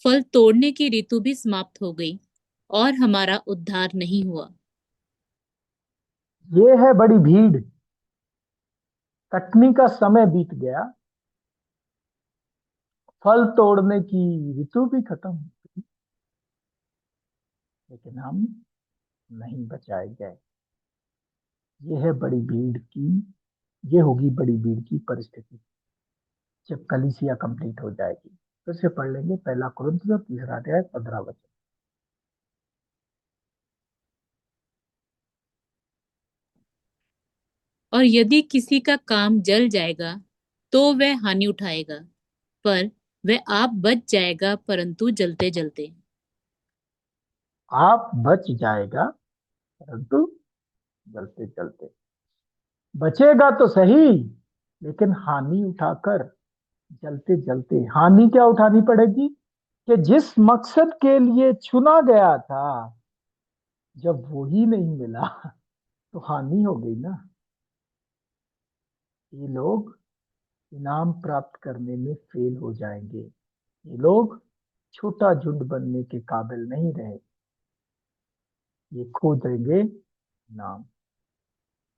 फल तोड़ने की ऋतु भी समाप्त हो गई, और हमारा उद्धार नहीं हुआ। ये है बड़ी भीड़। कटनी का समय बीत गया, फल तोड़ने की ऋतु भी खत्म हो गई, लेकिन हम नहीं बचाए गए। ये है बड़ी भीड़ की, ये होगी बड़ी भीड़ की परिस्थिति जब कलीसिया कंप्लीट हो जाएगी। फिर से पढ़ लेंगे, पहला कुरिन्थियों 3 अध्याय 15 वचन। और यदि किसी का काम जल जाएगा तो वह हानि उठाएगा, पर वह आप बच जाएगा, परंतु जलते जलते। आप बच जाएगा, परंतु जलते जलते। बचेगा तो सही, लेकिन हानि उठाकर, जलते जलते। हानि क्या उठानी पड़ेगी? कि जिस मकसद के लिए चुना गया था, जब वो ही नहीं मिला तो हानि हो गई ना। ये लोग इनाम प्राप्त करने में फेल हो जाएंगे। ये लोग छोटा झुंड बनने के काबिल नहीं रहे, ये खो देंगे नाम।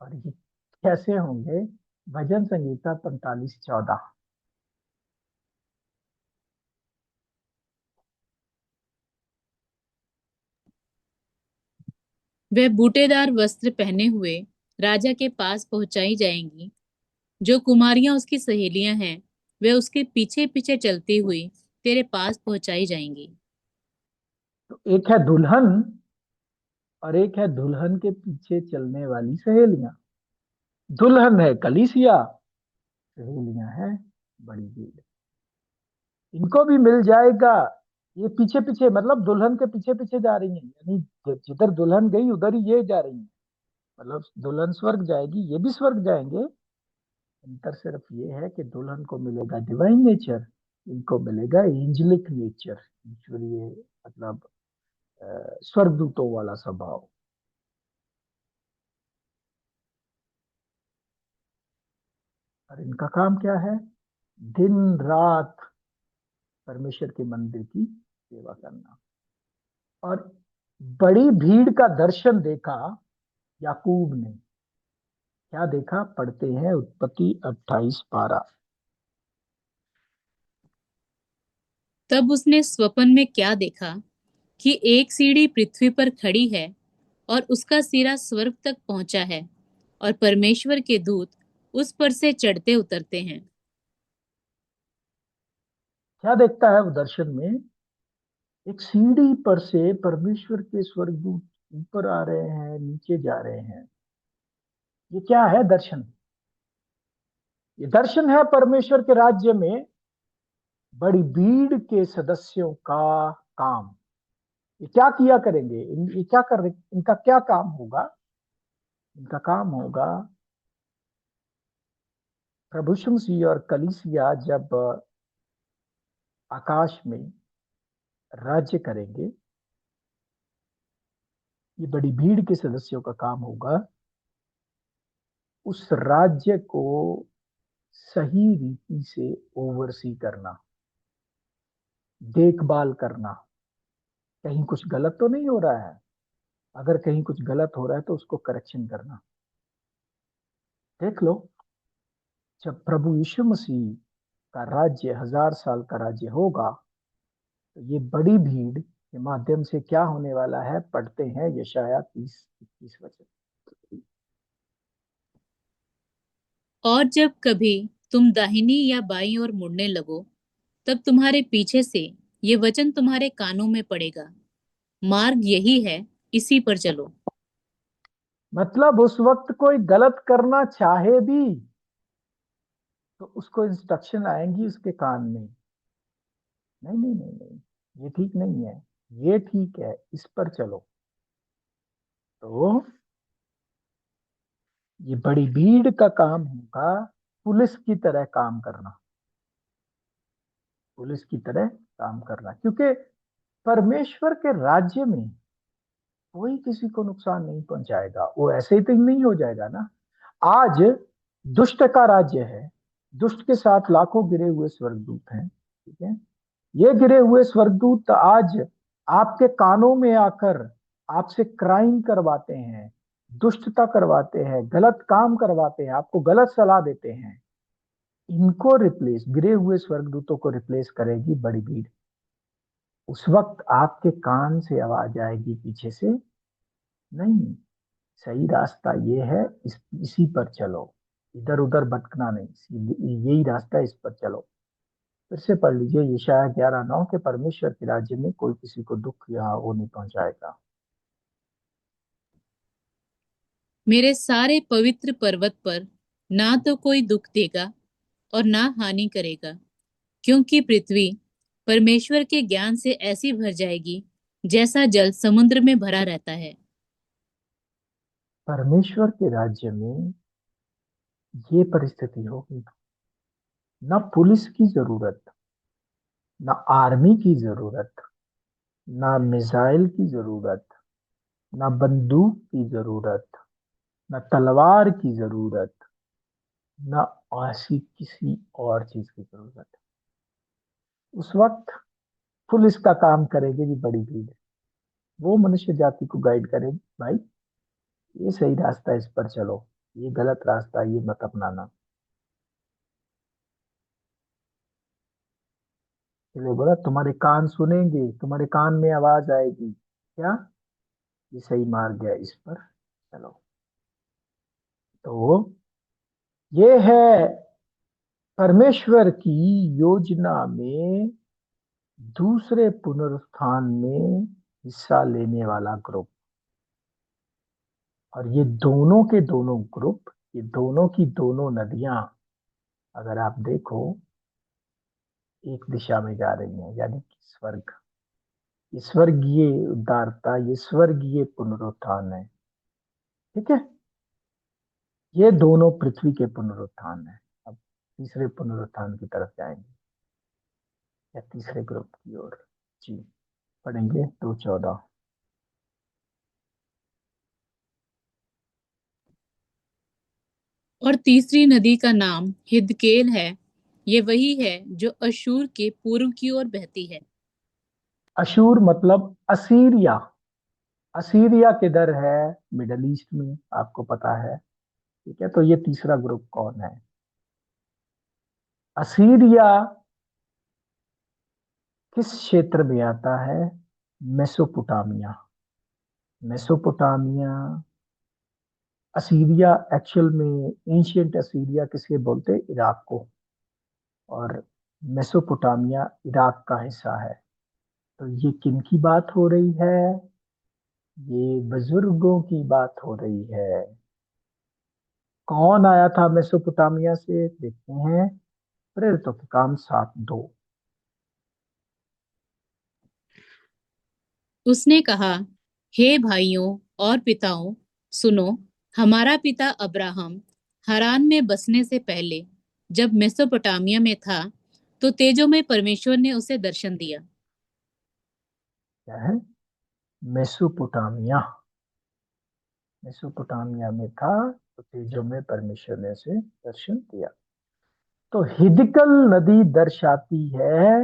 और ये कैसे होंगे? भजन संहिता 45:14। वह बूटेदार वस्त्र पहने हुए राजा के पास पहुंचाई जाएंगी। जो कुमारियां उसकी सहेलियां हैं, वे उसके पीछे पीछे चलती हुई तेरे पास पहुंचाई जाएंगी। तो एक है दुल्हन और एक है दुल्हन के पीछे चलने वाली सहेलियां। दुल्हन है कलीसिया, सहेलियां हैं बड़ी भीड़। इनको भी मिल जाएगा। ये पीछे पीछे मतलब दुल्हन के पीछे पीछे जा रही हैं, यानी जिधर दुल्हन गई उधर ही ये जा रही हैं। मतलब दुल्हन स्वर्ग जाएगी, ये भी स्वर्ग जाएंगे। अंतर सिर्फ ये है कि दुल्हन को मिलेगा डिवाइन नेचर, इनको मिलेगा एंजेलिक नेचर, ईश्वरीय मतलब स्वर्गदूतों वाला स्वभाव। और इनका काम क्या है? दिन रात परमेश्वर के मंदिर की सेवा करना। और बड़ी भीड़ का दर्शन देखा याकूब ने। क्या देखा? पढ़ते हैं उत्पत्ति 28:12। तब उसने स्वप्न में क्या देखा कि एक सीढ़ी पृथ्वी पर खड़ी है और उसका सिरा स्वर्ग तक पहुंचा है, और परमेश्वर के दूत उस पर से चढ़ते उतरते हैं। क्या देखता है वो दर्शन में? एक सीढ़ी पर से परमेश्वर के स्वर्गदूत ऊपर आ रहे हैं, नीचे जा रहे हैं। ये क्या है दर्शन? ये दर्शन है परमेश्वर के राज्य में बड़ी भीड़ के सदस्यों का काम। ये क्या किया करेंगे? ये क्या कर, इनका क्या काम होगा? इनका काम होगा, प्रभु यीशु मसीह और कलीसिया जब आकाश में राज्य करेंगे, ये बड़ी भीड़ के सदस्यों का काम होगा उस राज्य को सही रीति से ओवरसी करना, देखभाल करना। कहीं कुछ गलत तो नहीं हो रहा है? अगर कहीं कुछ गलत हो रहा है तो उसको करेक्शन करना। देख लो, जब प्रभु यीशु मसीह का राज्य 1000 साल का राज्य होगा, तो ये बड़ी भीड़ के माध्यम से क्या होने वाला है? पढ़ते हैं यशाया 30:21 वचन। और जब कभी तुम दाहिनी या बाईं ओर मुड़ने लगो, तब तुम्हारे पीछे से ये वचन तुम्हारे कानों में पड़ेगा। मार्ग यही है, इसी पर चलो। मतलब उस वक्त कोई गलत करना चाहे भी तो उसको इंस्ट्रक्शन आएंगी उसके कान में, नहीं नहीं नहीं नहीं, ये ठीक नहीं है, ये ठीक है, इस पर चलो। तो ये बड़ी भीड़ का काम होगा पुलिस की तरह काम करना, पुलिस की तरह काम करना। क्योंकि परमेश्वर के राज्य में कोई किसी को नुकसान नहीं पहुंचाएगा, वो ऐसे ही तो नहीं हो जाएगा ना। आज दुष्ट का राज्य है, दुष्ट के साथ लाखों गिरे हुए स्वर्गदूत हैं, ठीक है। ये गिरे हुए स्वर्गदूत आज आपके कानों में आकर आपसे क्राइम करवाते हैं, दुष्टता करवाते हैं, गलत काम करवाते हैं, आपको गलत सलाह देते हैं। इनको रिप्लेस, गिरे हुए स्वर्गदूतों को रिप्लेस करेगी बड़ी भीड़। उस वक्त आपके कान से आवाज आएगी पीछे से, नहीं, सही रास्ता ये है, इसी पर चलो, इधर उधर भटकना नहीं, यही रास्ता, इस पर चलो। फिर से पढ़ लीजिए यशायाह 11:9 के परमेश्वर के राज्य में कोई किसी को दुख या वो नहीं पहुंचाएगा। मेरे सारे पवित्र पर्वत पर ना तो कोई दुख देगा और ना हानि करेगा, क्योंकि पृथ्वी परमेश्वर के ज्ञान से ऐसी भर जाएगी जैसा जल समुद्र में भरा रहता है। परमेश्वर के राज्य में ये परिस्थिति होगी, ना पुलिस की जरूरत, ना आर्मी की जरूरत, ना मिसाइल की जरूरत, ना बंदूक की जरूरत, ना तलवार की जरूरत, ना ऐसी किसी और चीज की जरूरत। उस वक्त फुल इसका काम करेगी भी बड़ी भीड़। वो मनुष्य जाति को गाइड करेगी, भाई ये सही रास्ता है, इस पर चलो, ये गलत रास्ता है, ये मत अपनाना। इसलिए बोला तुम्हारे कान सुनेंगे, तुम्हारे कान में आवाज आएगी क्या, ये सही मार्ग है, इस पर चलो। तो ये है परमेश्वर की योजना में दूसरे पुनरुत्थान में हिस्सा लेने वाला ग्रुप। और ये दोनों के दोनों ग्रुप, ये दोनों की दोनों नदियां, अगर आप देखो, एक दिशा में जा रही हैं, यानी कि स्वर्ग। ये स्वर्गीय उदारता, ये स्वर्गीय पुनरुत्थान है। ठीक है, ये दोनों पृथ्वी के पुनरुत्थान है। अब तीसरे पुनरुत्थान की तरफ जाएंगे, या तीसरे ग्रुप की ओर। जी, पढ़ेंगे 2:14। और तीसरी नदी का नाम हिदकेल है। ये वही है जो अशूर के पूर्व की ओर बहती है। अशूर मतलब असीरिया। असीरिया किधर है? मिडल ईस्ट में, आपको पता है। ठीक है, तो ये तीसरा ग्रुप कौन है? असीरिया किस क्षेत्र में आता है? मेसोपोटामिया। मेसोपोटामिया, असीरिया एक्चुअल में एंशियंट असीरिया किसके बोलते हैं? इराक को। और मेसोपोटामिया इराक का हिस्सा है। तो ये किन की बात हो रही है? ये बुजुर्गों की बात हो रही है। कौन आया था मेसोपोटामिया से? देखते हैं, प्रेरितों के काम 7:2। उसने कहा, हे भाइयों और पिताओं, सुनो। हमारा पिता अब्राहम हारान में बसने से पहले जब मेसोपोटामिया में था, तो तेजो में परमेश्वर ने उसे दर्शन दिया। क्या है? मेसोपोटामिया। मेसोपोटामिया में था, तो तेजो में परमेश्वर ने उसे दर्शन दिया। तो हिदकल नदी दर्शाती है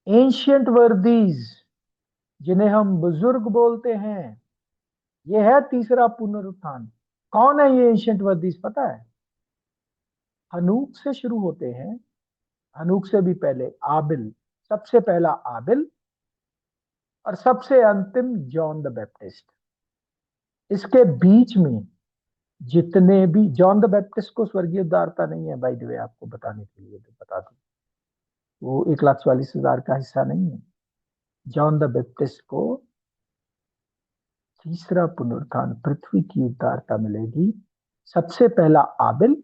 एंशियंट वर्दीज, जिन्हें हम बुजुर्ग बोलते हैं। ये है तीसरा पुनरुत्थान। कौन है ये एंशियंट वर्दीज, पता है? हनूक से शुरू होते हैं। हनूक से भी पहले आबिल, सबसे पहला आबिल, और सबसे अंतिम जॉन द बैप्टिस्ट। इसके बीच में जितने भी, जॉन द बैप्टिस्ट को स्वर्गीय उद्धारता नहीं है, बाय द वे, आपको बताने के लिए तो बता दूं, वो 1,44,000 का हिस्सा नहीं है। जॉन द बैप्टिस्ट को तीसरा पुनरुत्थान, पृथ्वी की उदारता मिलेगी। सबसे पहला आबिल,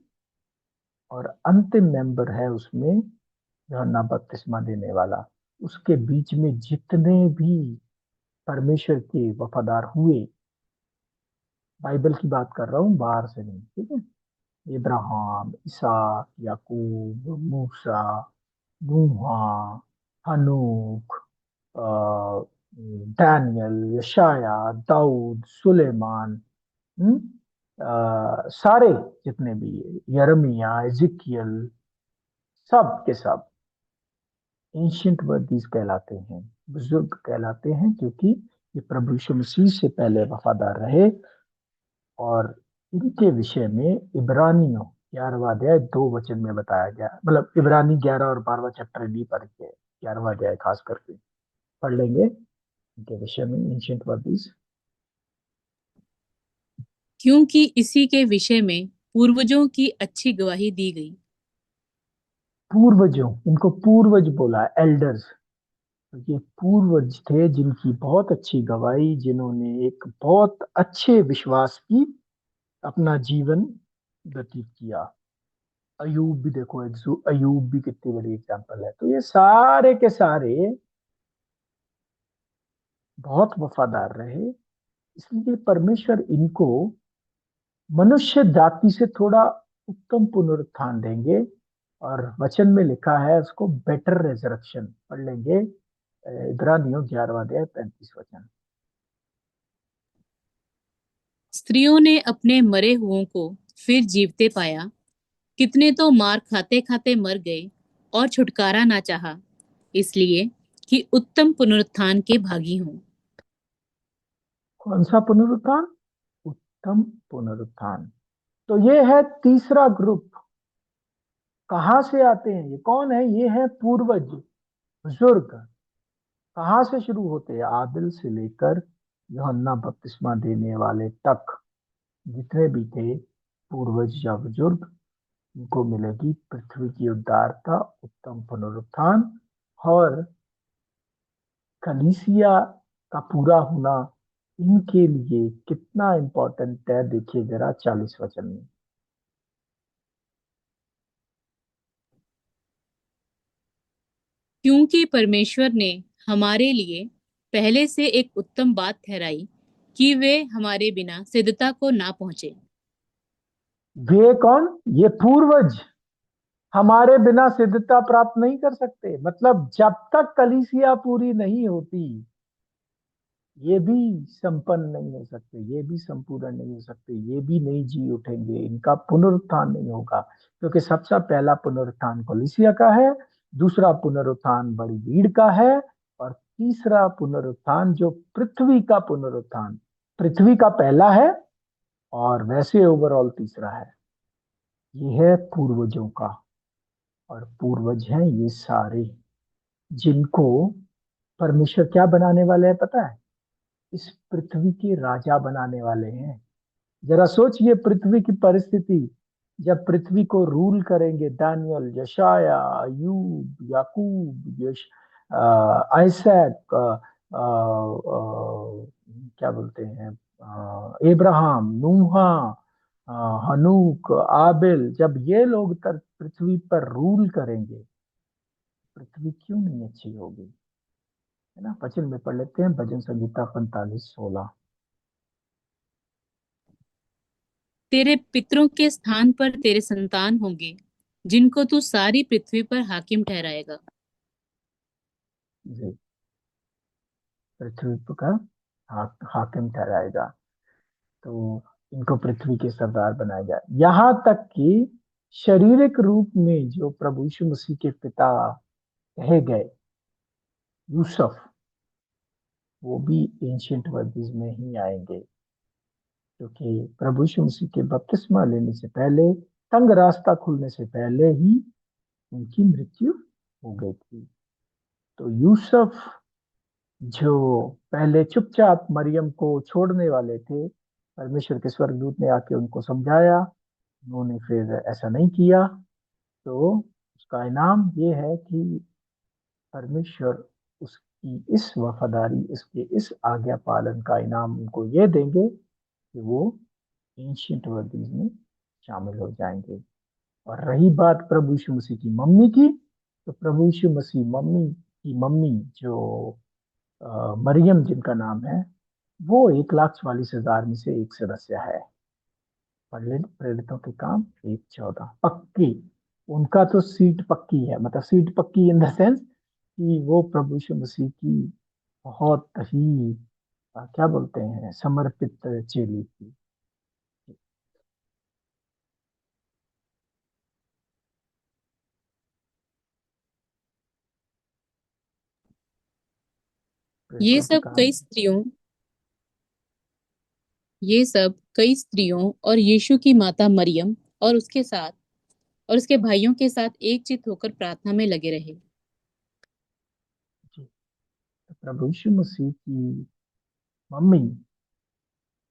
और अंतिम मेंबर है उसमें यूहन्ना बपतिस्मा देने वाला। उसके बीच में जितने भी परमेश्वर के वफादार हुए, बाइबल की बात कर रहा हूँ, बाहर से नहीं, ठीक है? इब्राहिम, इसहाक, याकूब, मूसा, नूहा, हनूक, डैनियल, यशाया, दाऊद, सुलेमान, हम्म, सारे जितने भी, यरमिया, एजिकियल, सब के सब एंशियंट वर्दीज कहलाते हैं, बुजुर्ग कहलाते हैं, क्योंकि ये प्रभु यीशु मसीह से पहले वफादार रहे। और इनके विषय में इब्रानियों 11वां अध्याय 2 वचन में बताया गया, मतलब इब्रानी 11 और 12वां चैप्टर डी पढ़ के, 11वां अध्याय खास करके पढ़ लेंगे इनके विषय में, एंशियंट वर्दीज। क्योंकि इसी के विषय में पूर्वजों की अच्छी गवाही दी गई। पूर्वजों, इनको पूर्वज बोला, एल्डर्स। तो ये पूर्वज थे जिनकी बहुत अच्छी गवाही, जिन्होंने एक बहुत अच्छे विश्वास की अपना जीवन व्यतीत किया। अयूब भी देखो, अयूब भी कितनी बड़ी एग्जांपल है। तो ये सारे के सारे बहुत वफादार रहे, इसलिए परमेश्वर इनको मनुष्य जाति से थोड़ा उत्तम पुनरुत्थान देंगे। और वचन में लिखा है उसको बेटर रेजरेक्शन, पढ़ लेंगे इब्रानियों 11वां अध्याय 35 वचन। स्त्रियों ने अपने मरे हुओं को फिर जीवते पाया। कितने तो मार खाते खाते मर गए और छुटकारा ना चाहा। इसलिए कि उत्तम पुनरुत्थान के भागी हों। कौन सा पुनरुत्थान? उत्तम पुनरुत्थान। तो ये है तीसरा ग्रुप। कहां से आते हैं ये? कौन है ये? है पूर्वज, बुजुर्ग। कहां से शुरू होते हैं? आदिल से लेकर यूहन्ना बपतिस्मा देने वाले तक जितने भी थे पूर्वज या बुजुर्ग, इनको मिलेगी पृथ्वी की उद्धारता, उत्तम पुनरुत्थान और कलीसिया का पूरा होना। इनके लिए कितना इंपॉर्टेंट है देखिए जरा 40 वचन में। क्योंकि परमेश्वर ने हमारे लिए पहले से एक उत्तम बात ठहराई कि वे हमारे बिना सिद्धता को ना पहुंचे। वे कौन? ये पूर्वज हमारे बिना सिद्धता प्राप्त नहीं कर सकते। मतलब जब तक कलीसिया पूरी नहीं होती, ये भी संपन्न नहीं हो सकते, ये भी संपूर्ण नहीं हो सकते, ये भी नहीं जी उठेंगे, इनका पुनरुत्थान नहीं होगा। क्योंकि सबसे पहला पुनरुत्थान कलीसिया का है, दूसरा पुनरुत्थान बड़ी भीड़ का है, और तीसरा पुनरुत्थान जो पृथ्वी का पुनरुत्थान, पृथ्वी का पहला है और वैसे ओवरऑल तीसरा है। ये है पूर्वजों का। और पूर्वज हैं ये सारे जिनको परमेश्वर क्या बनाने वाले हैं पता है? इस पृथ्वी के राजा बनाने वाले हैं। जरा सोचिए पृथ्वी की परिस्थिति। जब पृथ्वी को रूल करेंगे दानियल, यशाया, अयूब, याकूब, आइसैक, क्या बोलते हैं, इब्राहिम, नूहा, हनूक, आबिल, जब ये लोग पृथ्वी पर रूल करेंगे, पृथ्वी क्यों नहीं अच्छी होगी? है ना? वचन में पढ़ लेते हैं, भजन संहिता 45:16। तेरे पितरों के स्थान पर तेरे संतान होंगे, जिनको तू सारी पृथ्वी पर हाकिम ठहराएगा। जी, पृथ्वी का हाकिम ठहराएगा। तो इनको पृथ्वी के सरदार बनाया जाए। यहाँ तक कि शारीरिक रूप में जो प्रभु यीशु मसीह के पिता कहे गए यूसुफ, वो भी एंशियंट वर्डीज में ही आएंगे। क्योंकि प्रभु यीशु मसीह के बपतिस्मा लेने से पहले, तंग रास्ता खुलने से पहले ही उनकी मृत्यु हो गई थी। तो यूसुफ जो पहले चुपचाप मरियम को छोड़ने वाले थे, परमेश्वर के स्वर्गदूत ने आके उनको समझाया, उन्होंने फिर ऐसा नहीं किया। तो उसका इनाम ये है कि परमेश्वर उसकी इस वफादारी, इसके इस आज्ञा पालन का इनाम उनको ये देंगे कि वो एंशियंट वर्डीज में शामिल हो जाएंगे। और रही बात प्रभु यीशु मसीह की मम्मी की, तो प्रभु यीशु मसीह मम्मी की मम्मी जो मरियम जिनका नाम है, वो 1,44,000 में से एक सदस्य है। प्रेरितों के काम 1:14 पक्की। उनका तो सीट पक्की है, मतलब सीट पक्की इन द सेंस कि वो प्रभु यीशु मसीह की बहुत ही क्या बोलते हैं, समर्पित चेली थी। ये प्रेरितों के सब काम। कई स्त्रियों ये सब कई स्त्रियों और यीशु की माता मरियम और उसके साथ और उसके भाइयों के साथ एकचित होकर प्रार्थना में लगे रहे। जी, तो प्रभु यीशु मसीह की मम्मी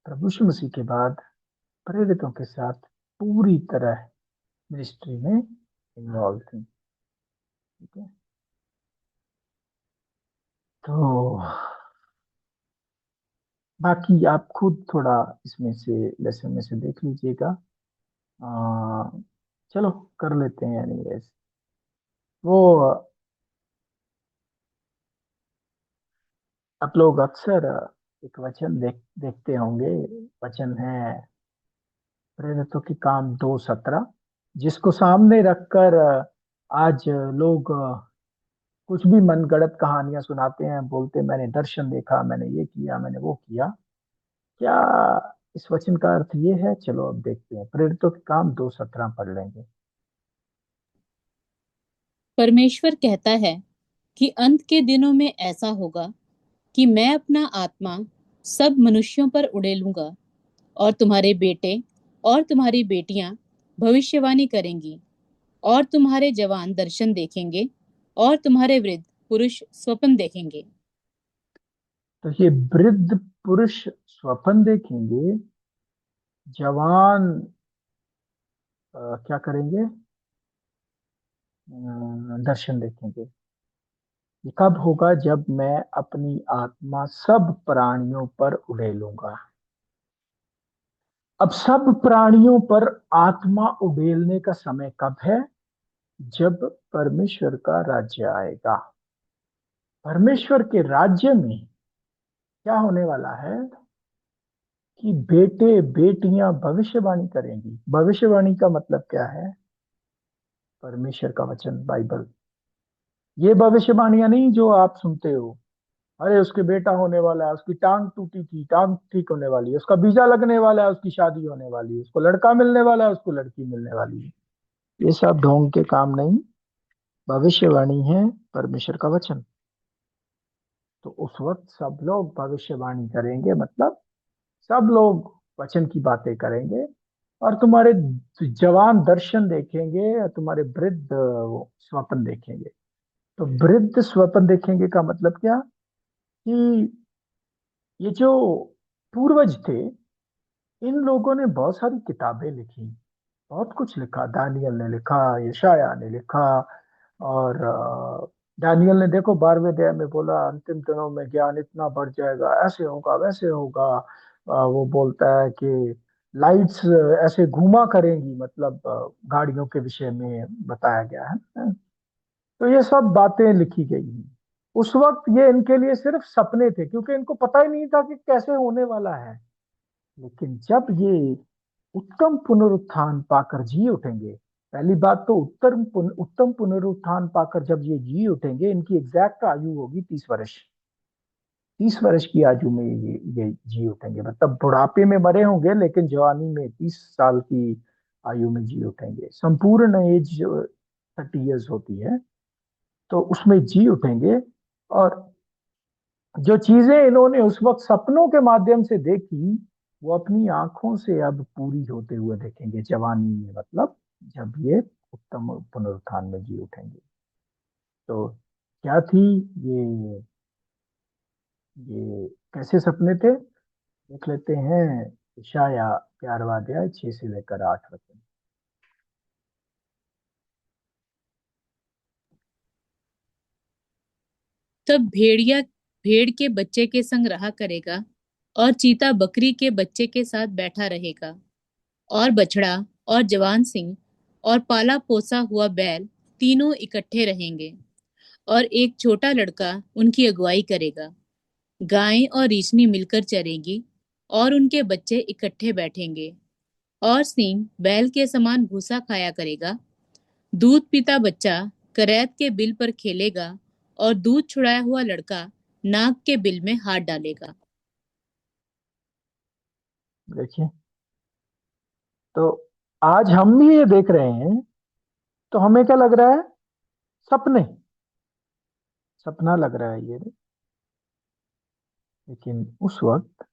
प्रभु यीशु मसीह के बाद प्रेरितों के साथ पूरी तरह मिनिस्ट्री में इन्वॉल्व थी। ठीक है। तो बाकी आप खुद थोड़ा इसमें से लेसन में से देख लीजिएगा। आ, चलो कर लेते हैं एनीवेज। वो आप लोग अक्सर एक वचन देखते होंगे। वचन है प्रेरितों के काम 2:17, जिसको सामने रखकर आज लोग कुछ भी मनगढ़ंत कहानियां सुनाते हैं, बोलते हैं मैंने दर्शन देखा, मैंने ये किया, मैंने वो किया। क्या इस वचन का अर्थ ये है? चलो अब देखते हैं, प्रेरितों के काम 2:17 पढ़ लेंगे। परमेश्वर कहता है, कि अंत के दिनों में ऐसा होगा कि मैं अपना आत्मा सब मनुष्यों पर उड़ेलूंगा, और तुम्हारे बेटे और तुम्हारी बेटियां भविष्यवाणी करेंगी, और तुम्हारे जवान दर्शन देखेंगे, और तुम्हारे वृद्ध पुरुष स्वप्न देखेंगे। तो ये वृद्ध पुरुष स्वप्न देखेंगे, जवान क्या करेंगे? दर्शन देखेंगे। ये कब होगा? जब मैं अपनी आत्मा सब प्राणियों पर उड़ेलूंगा। अब सब प्राणियों पर आत्मा उड़ेलने का समय कब है? जब परमेश्वर का राज्य आएगा। परमेश्वर के राज्य में क्या होने वाला है कि बेटे बेटियां भविष्यवाणी करेंगी। भविष्यवाणी का मतलब क्या है? परमेश्वर का वचन, बाइबल। ये भविष्यवाणियां नहीं जो आप सुनते हो, अरे उसके बेटा होने वाला है, उसकी टांग टूटी थी, टांग ठीक होने वाली है, उसका वीजा लगने वाला है, उसकी शादी होने वाली है, उसको लड़का मिलने वाला है, उसको लड़की मिलने वाली है। ये सब ढोंग के काम नहीं, भविष्यवाणी है परमेश्वर का वचन। तो उस वक्त सब लोग भविष्यवाणी करेंगे, मतलब सब लोग वचन की बातें करेंगे, और तुम्हारे जवान दर्शन देखेंगे, और तुम्हारे वृद्ध वो स्वप्न देखेंगे। तो वृद्ध स्वप्न देखेंगे का मतलब क्या? कि ये जो पूर्वज थे, इन लोगों ने बहुत सारी किताबें लिखी, बहुत कुछ लिखा। दानियल ने लिखा, यशाया ने लिखा, और दानियल ने देखो 12वें अध्याय में बोला अंतिम दिनों में ज्ञान इतना बढ़ जाएगा, ऐसे होगा वैसे होगा। वो बोलता है कि लाइट्स ऐसे घूमा करेंगी, मतलब गाड़ियों के विषय में बताया गया है। तो ये सब बातें लिखी गई हैं। उस वक्त ये इनके लिए सिर्फ सपने थे, क्योंकि इनको पता ही नहीं था कि कैसे होने वाला है। लेकिन जब ये उत्तम पुनरुत्थान पाकर जी उठेंगे, पहली बात तो उत्तम पुनरुत्थान पाकर जब ये जी उठेंगे, इनकी एग्जैक्ट आयु होगी 30 वर्ष। 30 वर्ष की आयु में ये जी उठेंगे, मतलब बुढ़ापे में मरे होंगे लेकिन जवानी में 30 साल की आयु में जी उठेंगे। संपूर्ण एज 30 ईयर्स होती है, तो उसमें जी उठेंगे। और जो चीजें इन्होंने उस वक्त सपनों के माध्यम से देखी, वो अपनी आंखों से अब पूरी होते हुए देखेंगे जवानी में, मतलब जब ये उत्तम पुनरुत्थान में जी उठेंगे। तो क्या थी ये ये कैसे सपने थे? देख लेते हैं। इशाया 11वां अध्याय 6 से लेकर 8 वचन। तब भेड़िया भेड़ के बच्चे के संग रहा करेगा, और चीता बकरी के बच्चे के साथ बैठा रहेगा, और बछड़ा और जवान सिंह और पाला पोसा हुआ बैल तीनों इकट्ठे रहेंगे, और एक छोटा लड़का उनकी अगुवाई करेगा। गाय और रीछनी मिलकर चरेंगी, और उनके बच्चे इकट्ठे बैठेंगे, और सिंह बैल के समान भूसा खाया करेगा। दूध पीता बच्चा करैत के बिल पर खेलेगा, और दूध छुड़ाया हुआ लड़का नाग के बिल में हाथ डालेगा। देखिए, तो आज हम भी ये देख रहे हैं, तो हमें क्या लग रहा है? सपने, सपना लग रहा है ये। लेकिन उस वक्त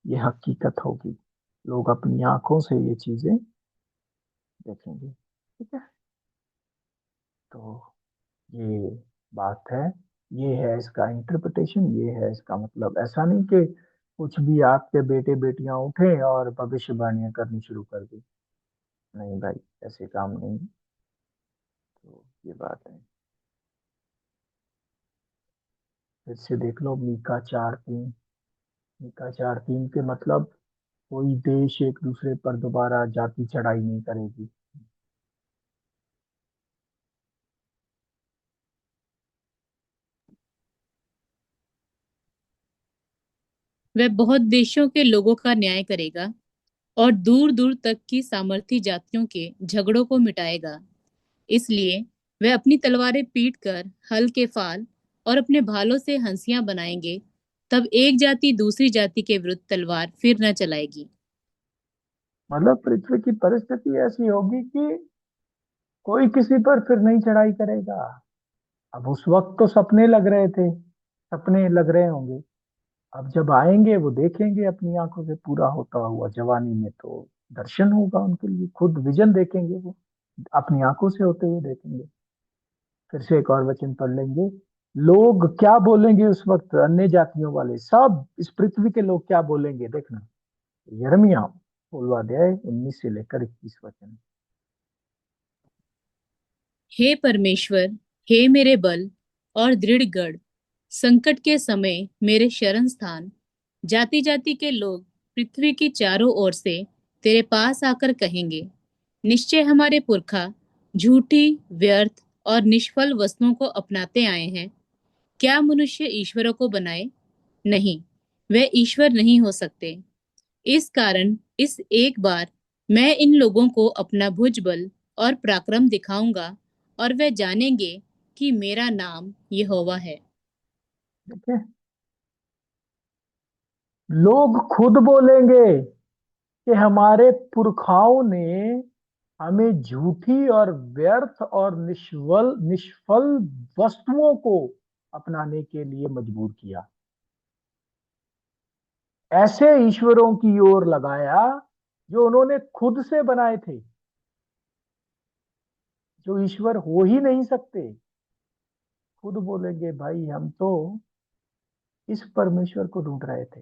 ये हकीकत होगी, लोग अपनी आंखों से ये चीजें देखेंगे। ठीक है, तो ये बात है, ये है इसका इंटरप्रिटेशन, ये है इसका मतलब। ऐसा नहीं कि कुछ भी आपके बेटे बेटियां उठे और भविष्यवाणियां करनी शुरू कर दी। नहीं भाई, ऐसे काम नहीं। तो ये बात है। फिर से देख लो मीका 4:3। मीका 4:3 के मतलब कोई देश एक दूसरे पर दोबारा जाति चढ़ाई नहीं करेगी। वह बहुत देशों के लोगों का न्याय करेगा, और दूर दूर तक की सामर्थी जातियों के झगड़ों को मिटाएगा। इसलिए वे अपनी तलवारें पीट कर हल के फाल और अपने भालों से हंसियां बनाएंगे। तब एक जाति दूसरी जाति के विरुद्ध तलवार फिर न चलाएगी। मतलब पृथ्वी की परिस्थिति ऐसी होगी कि कोई किसी पर फिर नहीं चढ़ाई करेगा। अब उस वक्त तो सपने लग रहे थे, सपने लग रहे होंगे। अब जब आएंगे वो देखेंगे अपनी आंखों से पूरा होता हुआ जवानी में, तो दर्शन होगा उनके लिए, खुद विजन देखेंगे वो, अपनी आंखों से होते हुए देखेंगे। फिर से एक और वचन पढ़ लेंगे। लोग क्या बोलेंगे उस वक्त, अन्य जातियों वाले सब, इस पृथ्वी के लोग क्या बोलेंगे देखना। यिर्मयाह 16 अध्याय 19 से लेकर 21 वचन। हे परमेश्वर, हे मेरे बल और दृढ़ गढ़, संकट के समय मेरे शरण स्थान, जाति जाति के लोग पृथ्वी की चारों ओर से तेरे पास आकर कहेंगे, निश्चय हमारे पुरखा झूठी, व्यर्थ और निष्फल वस्तुओं को अपनाते आए हैं। क्या मनुष्य ईश्वरों को बनाए? नहीं, वे ईश्वर नहीं हो सकते। इस कारण इस एक बार मैं इन लोगों को अपना भुजबल और पराक्रम दिखाऊंगा, और वे जानेंगे कि मेरा नाम यहोवा है। देखिए, लोग खुद बोलेंगे कि हमारे पुरखाओं ने हमें झूठी और व्यर्थ और निष्फल वस्तुओं को अपनाने के लिए मजबूर किया, ऐसे ईश्वरों की ओर लगाया जो उन्होंने खुद से बनाए थे, जो ईश्वर हो ही नहीं सकते। खुद बोलेंगे भाई हम तो इस परमेश्वर को ढूंढ रहे थे,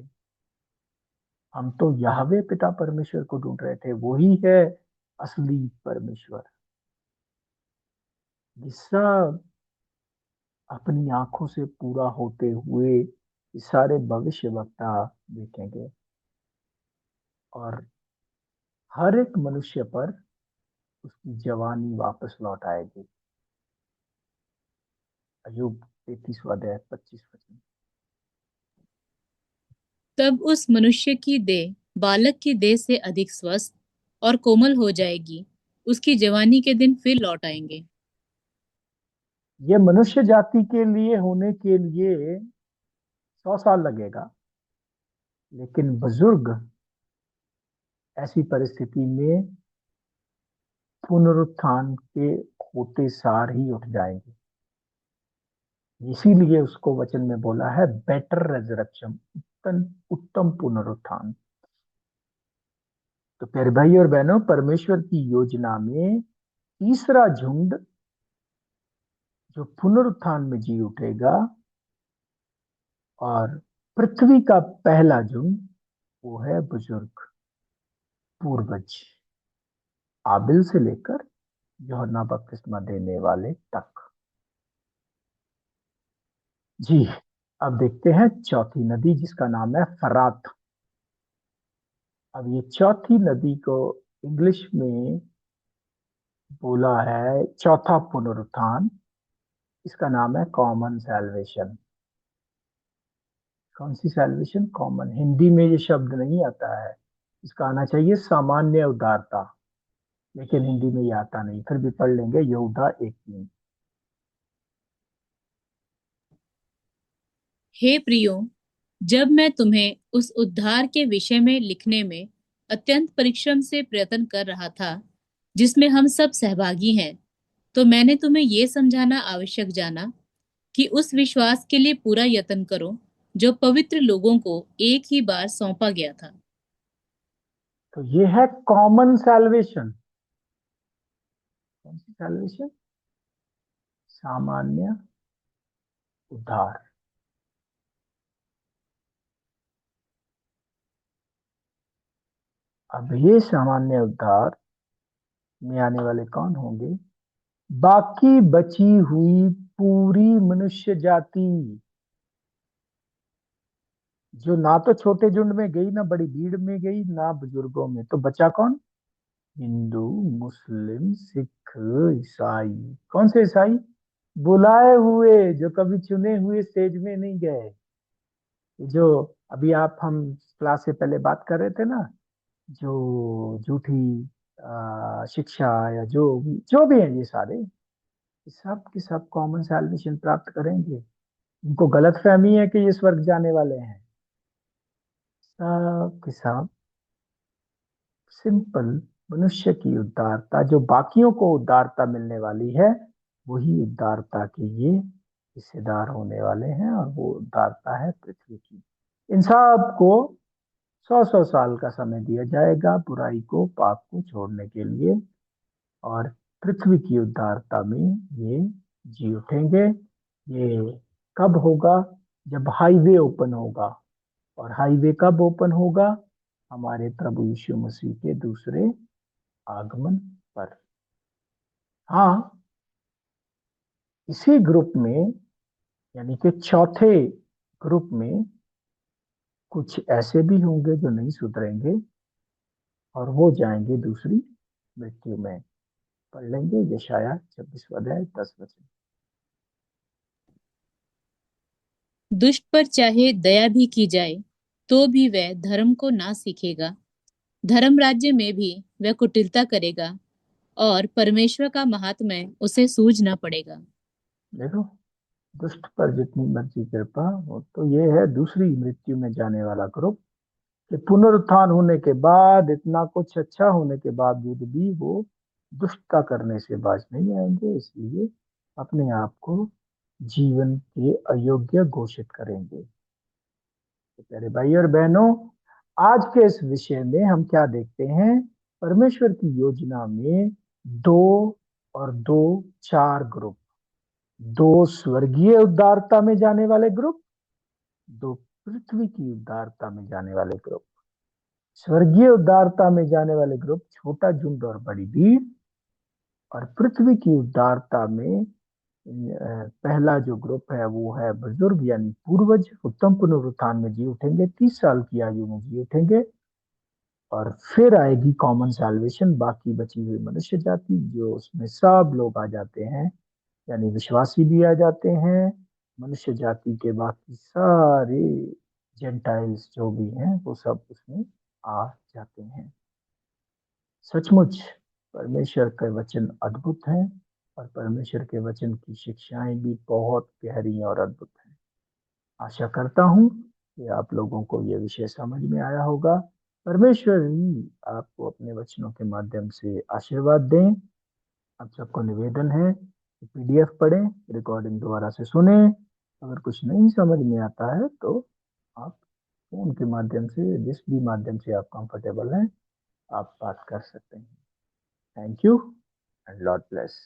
हम तो याहवे पिता परमेश्वर को ढूंढ रहे थे, वही है असली परमेश्वर। ये सब अपनी आंखों से पूरा होते हुए ये सारे भविष्यवक्ता देखेंगे, और हर एक मनुष्य पर उसकी जवानी वापस लौट आएगी। अय्यूब 33 अध्याय 25 वचन। तब उस मनुष्य की देह बालक की देह से अधिक स्वस्थ और कोमल हो जाएगी, उसकी जवानी के दिन फिर लौट आएंगे। ये मनुष्य जाति के लिए होने के लिए 100 साल लगेगा, लेकिन बुजुर्ग ऐसी परिस्थिति में पुनरुत्थान के होते सार ही उठ जाएंगे। इसीलिए उसको वचन में बोला है बेटर रेजरेक्शन, उत्तम उत्तम पुनरुत्थान। तो प्यारे भाई और बहनों, परमेश्वर की योजना में तीसरा झुंड जो पुनरुत्थान में जी उठेगा, और पृथ्वी का पहला झुंड वो है बुजुर्ग, पूर्वज, आबिल से लेकर यूहन्ना बपतिस्मा देने वाले तक। जी, अब देखते हैं चौथी नदी जिसका नाम है फरात। अब ये चौथी नदी को इंग्लिश में बोला है चौथा पुनरुत्थान। इसका नाम है कॉमन सैल्वेशन। कौन सी सैल्वेशन? कॉमन। हिंदी में ये शब्द नहीं आता है, इसका आना चाहिए सामान्य उदारता, लेकिन हिंदी में ये आता नहीं, फिर भी पढ़ लेंगे यहूदा 1:3। हे प्रियो, जब मैं तुम्हें उस उद्धार के विषय में लिखने में अत्यंत परिश्रम से प्रयत्न कर रहा था, जिसमें हम सब सहभागी हैं, तो मैंने तुम्हें यह समझाना आवश्यक जाना कि उस विश्वास के लिए पूरा यत्न करो जो पवित्र लोगों को एक ही बार सौंपा गया था। तो ये है कॉमन सैल्वेशन। कौन सी सैल्वेशन? सामान्य उद्धार। अब ये सामान्य उद्धार में आने वाले कौन होंगे? बाकी बची हुई पूरी मनुष्य जाति, जो ना तो छोटे झुंड में गई, ना बड़ी भीड़ में गई, ना बुजुर्गों में, तो बचा कौन? हिंदू, मुस्लिम, सिख, ईसाई। कौन से ईसाई? बुलाए हुए, जो कभी चुने हुए स्टेज में नहीं गए। जो अभी हम क्लास से पहले बात कर रहे थे ना, जो झूठी शिक्षा या जो भी है, ये सारे, ये सब के सब कॉमन सैल्वेशन प्राप्त करेंगे। इनको गलत फहमी है कि ये स्वर्ग जाने वाले हैं। सब के सब सिंपल मनुष्य की उदारता, जो बाकियों को उदारता मिलने वाली है, वही उदारता के ये हिस्सेदार होने वाले हैं, और वो उदारता है पृथ्वी की। इन सब को 100-100 साल का समय दिया जाएगा बुराई को, पाप को छोड़ने के लिए, और पृथ्वी की उदारता में ये जी उठेंगे। ये कब होगा? जब हाईवे ओपन होगा। और हाईवे कब ओपन होगा? हमारे प्रभु यीशु मसीह के दूसरे आगमन पर। हाँ, इसी ग्रुप में, यानी कि चौथे ग्रुप में, कुछ ऐसे भी होंगे जो नहीं सुधरेंगे और वो जाएंगे दूसरी मृत्यु में। पढ़ लेंगे यशाया 26 अध्याय 10 वचन। दुष्ट पर चाहे दया भी की जाए तो भी वह धर्म को ना सीखेगा। धर्म राज्य में भी वह कुटिलता करेगा और परमेश्वर का महात्म्य उसे सूझ ना पड़ेगा। देखो, दुष्ट पर जितनी मर्जी कृपा, वो तो ये है दूसरी मृत्यु में जाने वाला ग्रुप, कि पुनरुत्थान होने के बाद, इतना कुछ अच्छा होने के बावजूद भी वो दुष्टता करने से बाज नहीं आएंगे, इसलिए अपने आप को जीवन के अयोग्य घोषित करेंगे। तो प्यारे भाई और बहनों, आज के इस विषय में हम क्या देखते हैं? परमेश्वर की योजना में दो और दो, चार ग्रुप। दो स्वर्गीय उद्धारता में जाने वाले ग्रुप, दो पृथ्वी की उद्धारता में जाने वाले ग्रुप। स्वर्गीय उद्धारता में जाने वाले ग्रुप छोटा झुंड और बड़ी भीड़, और पृथ्वी की उद्धारता में पहला जो ग्रुप है वो है बुजुर्ग, यानी पूर्वज, उत्तम पुनरुत्थान में जी उठेंगे, 30 साल की आयु में जी उठेंगे। और फिर आएगी कॉमन सैल्वेशन, बाकी बची हुई मनुष्य जाति, जो उसमें सब लोग आ जाते हैं, यानी विश्वासी भी आ जाते हैं। मनुष्य जाति के बाकी सारे जेंटाइल्स जो भी हैं वो सब उसमें आ जाते हैं। सचमुच परमेश्वर के वचन अद्भुत हैं, और परमेश्वर के वचन की शिक्षाएं भी बहुत गहरी और अद्भुत हैं। आशा करता हूं कि आप लोगों को यह विषय समझ में आया होगा। परमेश्वर ही आपको अपने वचनों के माध्यम से आशीर्वाद दें। आप सबको निवेदन है कि पीडीएफ पढ़ें, रिकॉर्डिंग दोबारा से सुने। अगर कुछ नहीं समझ में आता है तो आप फोन के माध्यम से, जिस भी माध्यम से आप कंफर्टेबल हैं, आप बात कर सकते हैं। Thank you and Lord bless.